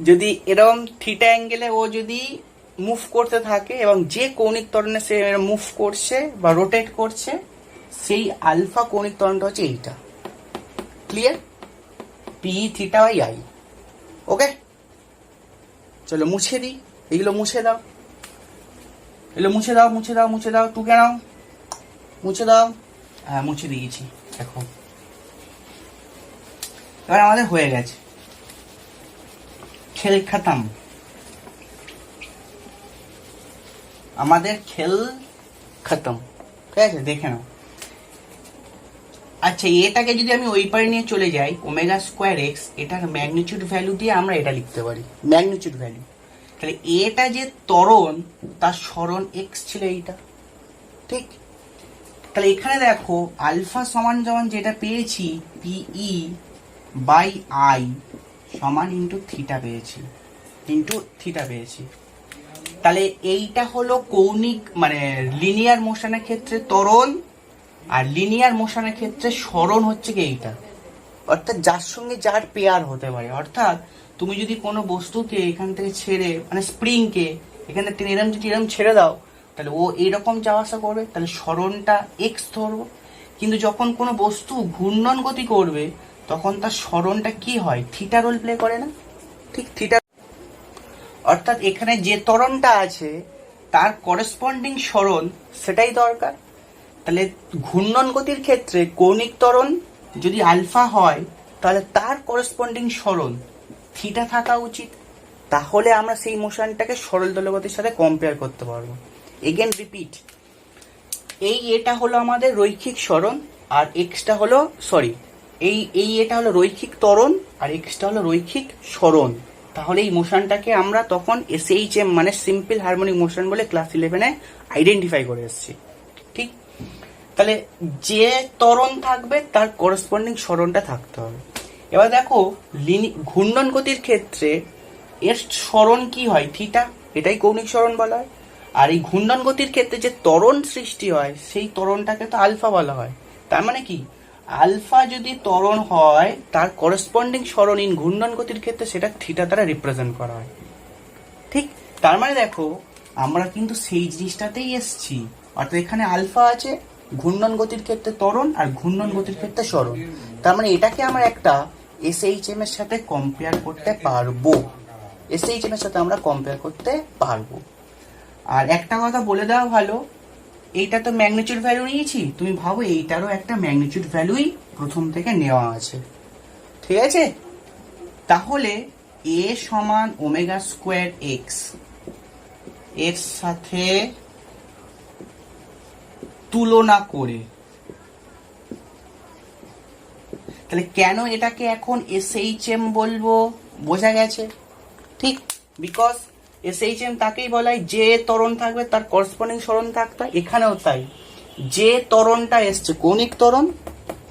যদি এরকম থিটা অ্যাঙ্গেলে ও যদি মুভ করতে থাকে এবং যে কৌণিক ত্বরণে সে মুভ করছে বা রোটেট করছে, সেই আলফা কৌণিক ত্বরণটা হচ্ছে এইটা। Clear, P theta by I. Okay, চলো মুছে দিই, এইগুলো মুছে দাও, এগুলো মুছে দাও, মুছে দাও, মুছে দাও, টুকে নাও, মুছে দাও। হ্যাঁ মুছে দিয়েছি। দেখো এবার আমাদের হয়ে গেছে, খেল খতম, আমাদের খেল খতম। ঠিক আছে, দেখে নাও। আচ্ছা, এটাকে যদি আমি ওই পারে নিয়ে চলে যাই, ওমেগা স্কোয়ার এক্স, এটার ম্যাগনিটিউড ভ্যালু দিয়ে আমরা এটা লিখতে পারি, ম্যাগনিটিউড ভ্যালু। তাহলে এটা যে ত্বরণ, তার সরণ এক্স ছিল এইটা। ঠিক, তাহলে এখানে দেখো আলফা সমান যেমন যেটা পেয়েছি পিই বাই আই সমান ইন্টু থিটা পেয়েছি, তাহলে এইটা হলো কৌণিক মানে লিনিয়ার মোশনের ক্ষেত্রে ত্বরণ, আর লিনিয়ার মোশনের ক্ষেত্রে সরণ হচ্ছে কি এইটা, অর্থাৎ যার সঙ্গে যার পেয়ার হতে পারে। অর্থাৎ তুমি যদি কোনো বস্তুকে এখান থেকে ছেড়ে, মানে স্প্রিংকে এখান থেকে এরম যদি এরম ছেড়ে দাও, তাহলে ও এইরকম যাওয়া আসা করবে, তাহলে সরণটা এক্স ধরবো। কিন্তু যখন কোনো বস্তু ঘূর্ণন গতি করবে তখন তার সরণটা কি হয়, থিটা রোল প্লে করে না? ঠিক থিটা, অর্থাৎ এখানে যে ত্বরণটা আছে তার করেসপন্ডিং সরণ সেটাই দরকার। তাহলে ঘূর্ণন গতির ক্ষেত্রে কৌণিক ত্বরণ যদি আলফা হয় তাহলে তার করেসপন্ডিং সরণ থিটা থাকা উচিত। তাহলে আমরা সেই মোশনটাকে সরল দোলগতির সাথে কম্পেয়ার করতে পারবো। এগেন রিপিট, এটা হলো আমাদের রৈখিক সরণ, আর এক্সটা হলো এটা হলো রৈখিক ত্বরণ, আর এক্সটা হলো রৈখিক সরণ। তাহলে এই মোশনটাকে আমরা তখন SHM মানে সিম্পল হারমোনিক মোশন বলে ক্লাস 11-এ আইডেন্টিফাই করে এসেছি। ঠিক, তাহলে যে ত্বরণ থাকবে তার করেসপন্ডিং সরণটা থাকতে হবে। এবার দেখো ঘূর্ণন গতির ক্ষেত্রে এর সরণ কি হয়, থিটা, এটাই কৌণিক সরণ বলা হয়। আর এই ঘূর্ণন গতির ক্ষেত্রে যে ত্বরণ সৃষ্টি হয় সেই ত্বরণটাকে তো আলফা বলা হয়। তার মানে কি, আলফা যদি ত্বরণ হয় তার করেসপন্ডিং সরণ ইন ঘূর্ণন গতির ক্ষেত্রে সেটা থিটা দ্বারা রিপ্রেজেন্ট করা হয়। ঠিক, তার মানে দেখো আমরা কিন্তু সেই জিনিসটাতেই এসছি। অর্থাৎ এখানে আলফা আছে, ঘূর্ণন গতির ক্ষেত্রে ত্বরণ, আর ঘূর্ণন গতির ক্ষেত্রে সরণ। তার মানে এটাকে আমরা একটা SHM এর সাথে কম্পেয়ার করতে পারবো। SHM এর সাথে আমরা কম্পেয়ার করতে পারবো। আর একটা কথা বলে দেওয়া ভালো, এইটা তো ম্যাগনিটিউড ভ্যালু নিয়েছি, তুমি ভাবো এইটারও একটা ম্যাগনিটিউড ভ্যালুই প্রথম থেকে নেওয়া আছে। ঠিক আছে, তাহলে A সমান ওমেগা স্কোয়ার এক্স এর সাথে তুলনা করে, তাহলে কেন এটাকে এখন SHM বলবো, বোঝা গেছে? ঠিক, বিকজ SHM তাকেই বলা হয় যে ত্বরণ থাকবে তার করসপন্ডিং সরণ থাকতে হয়। এখানেও তাই, যে ত্বরণটা এসছে কৌণিক ত্বরণ,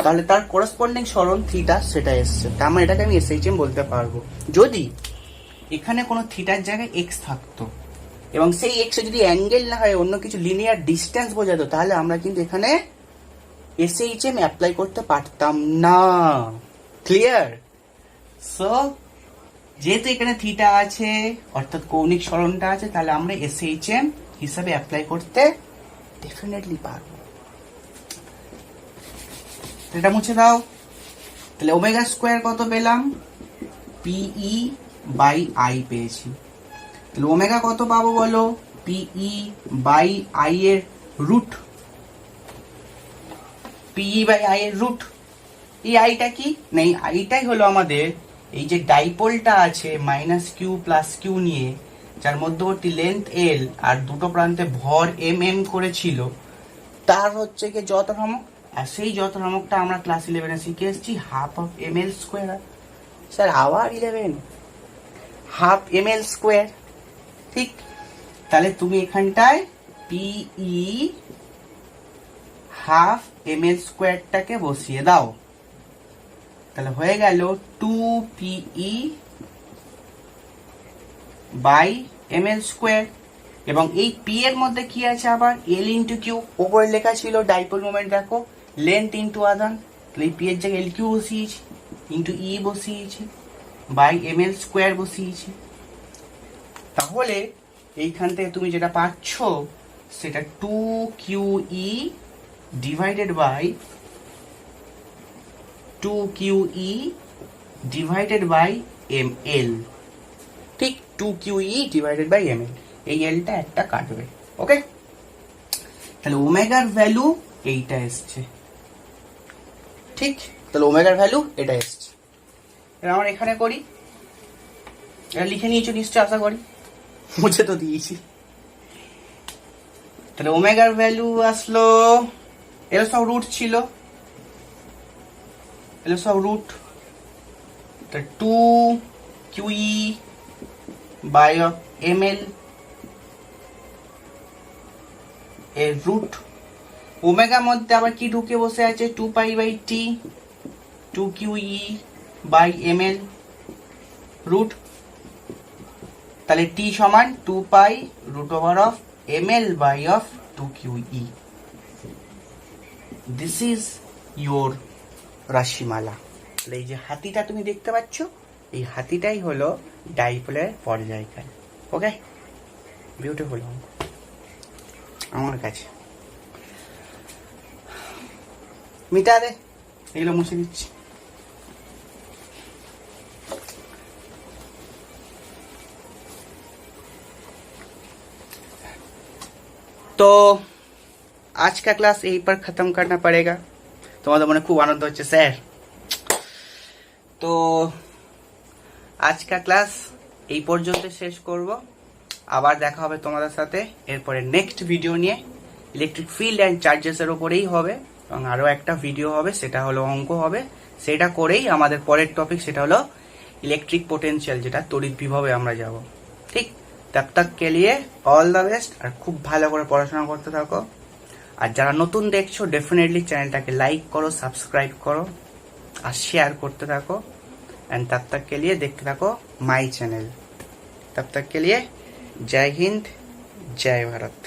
তাহলে তার করসপন্ডিং সরণ থিটা সেটা এসছে। তার মানে এটাকে আমি SHM বলতে পারবো। যদি এখানে কোনো থিটার জায়গায় এক্স থাকতো এবং সেই এক্সে যদি অ্যাঙ্গেল না হয় অন্য কিছু লিনিয়ার ডিস্টেন্স বোঝাতো, তাহলে আমরা কিন্তু এখানে SHM অ্যাপ্লাই করতে পারতাম না। ক্লিয়ার? সো যেহেতু এখানে থিটা আছে অর্থাৎ কৌণিক সরণটা আছে, তাহলে আমরা SHM হিসাবে অ্যাপ্লাই করতে ডেফিনেটলি পারবো। এটা মুছে দাও। তাহলে ওমেগা স্কোয়ার কত পেলাম, PE বাই I পেয়েছি। তাহলে ওমেগা কত পাবো বলো, PE বাই I এর রুট, PE বাই I এর রুট। এই আইটা কি না, এই আইটাই হলো আমাদের এই যে ডাইপোলটা আছে মাইনাস কিউ প্লাস কিউ নিয়ে, যার মধ্যবর্তী লেন্থ L আর দুটো প্রান্তে ভর mm করেছিল, তার হচ্ছে কি যত ভ্রামক। আর সেই যত ভ্রামকটা আমরা ক্লাস 11-এ শিখে এসেছি half of ml square. Sir আবার 11, হাফ ml স্কোয়ার। ঠিক, তাহলে তুমি এখানটায় PE হাফ ml স্কোয়ারটাকে বসিয়ে দাও, তাহলে হয়ে গেল 2PE বাই ml স্কোয়ার। এবং এই P এর মধ্যে কি আছে আবার, L ইন্টু কিউ, ওপরে লেখা ছিল ডাইপোল মোমেন্ট, দেখো লেন্থ ইন্টু আধান, তাহলে এই P এর জায়গায় LQ বসিয়েছি, ইন্টু E বসিয়েছি, বাই ml স্কোয়ার বসিয়েছি। তাহলে এইখান থেকে তুমি যেটা পাচ্ছ সেটা 2QE divided by 2QE divided by ml। ঠিক, 2QE ডিভাইডেড বাই ml, এই এলটা একটা কাটবে। ওকে, তাহলে ওমেগার ভ্যালু এইটা এসছে। ঠিক, তাহলে ওমেগার ভ্যালু এটা এসছে। এবার আমরা এখানে করি, এটা লিখে নিয়েছো নিশ্চয়, আশা করি মুছে তো দিয়েছি। তাহলে ওমেগার ভ্যালু আসলো, এর সব রুট ছিল, এর সব রুট, 2QE বাই ml এর রুট। ওমেগার মধ্যে আবার কি ঢুকে বসে আছে, 2π/t 2QE by ml root. তাহলে t সমান 2π root over of ml by of 2QE। This is your রাশিমালা। তাহলে এই যে হাতিটা তুমি দেখতে পাচ্ছ, এই হাতিটাই হলো ডাইপোলের পর্যায়কাল। ওকে, বিউটিফুল অঙ্ক। আমার কাছে। মিটা দে, এগুলো মুছে দিচ্ছি। তো आज का क्लास यहीं पर खत्म करना पड़ेगा। তোমাদের মনে খুব আনন্দ হচ্ছে স্যার। তো আজকের ক্লাস এই পর্যন্ত শেষ করব। আবার দেখা হবে তোমাদের সাথে এরপরে নেক্সট ভিডিও নিয়ে। ইলেকট্রিক ফিল্ড অ্যান্ড চার্জেস এর উপরেই হবে, এবং আরো একটা ভিডিও হবে, সেটা হলো অঙ্ক হবে। সেটা করেই আমাদের পরের টপিক, সেটা হলো ইলেকট্রিক পোটেনশিয়াল, যেটা তড়িৎ বিভবে আমরা যাব। ঠিক, তব তক কে লিয়ে অল দ্য বেস্ট। আর খুব ভালো করে পড়াশোনা করতে থাকো। আর যারা নতুন দেখছো ডেফিনেটলি চ্যানেলটাকে লাইক করো, সাবস্ক্রাইব করো আর শেয়ার করতে থাকো। एंड तब तक के लिए देखते থাকো माई चैनल। तब तक के लिए जय हिंद, जय भारत।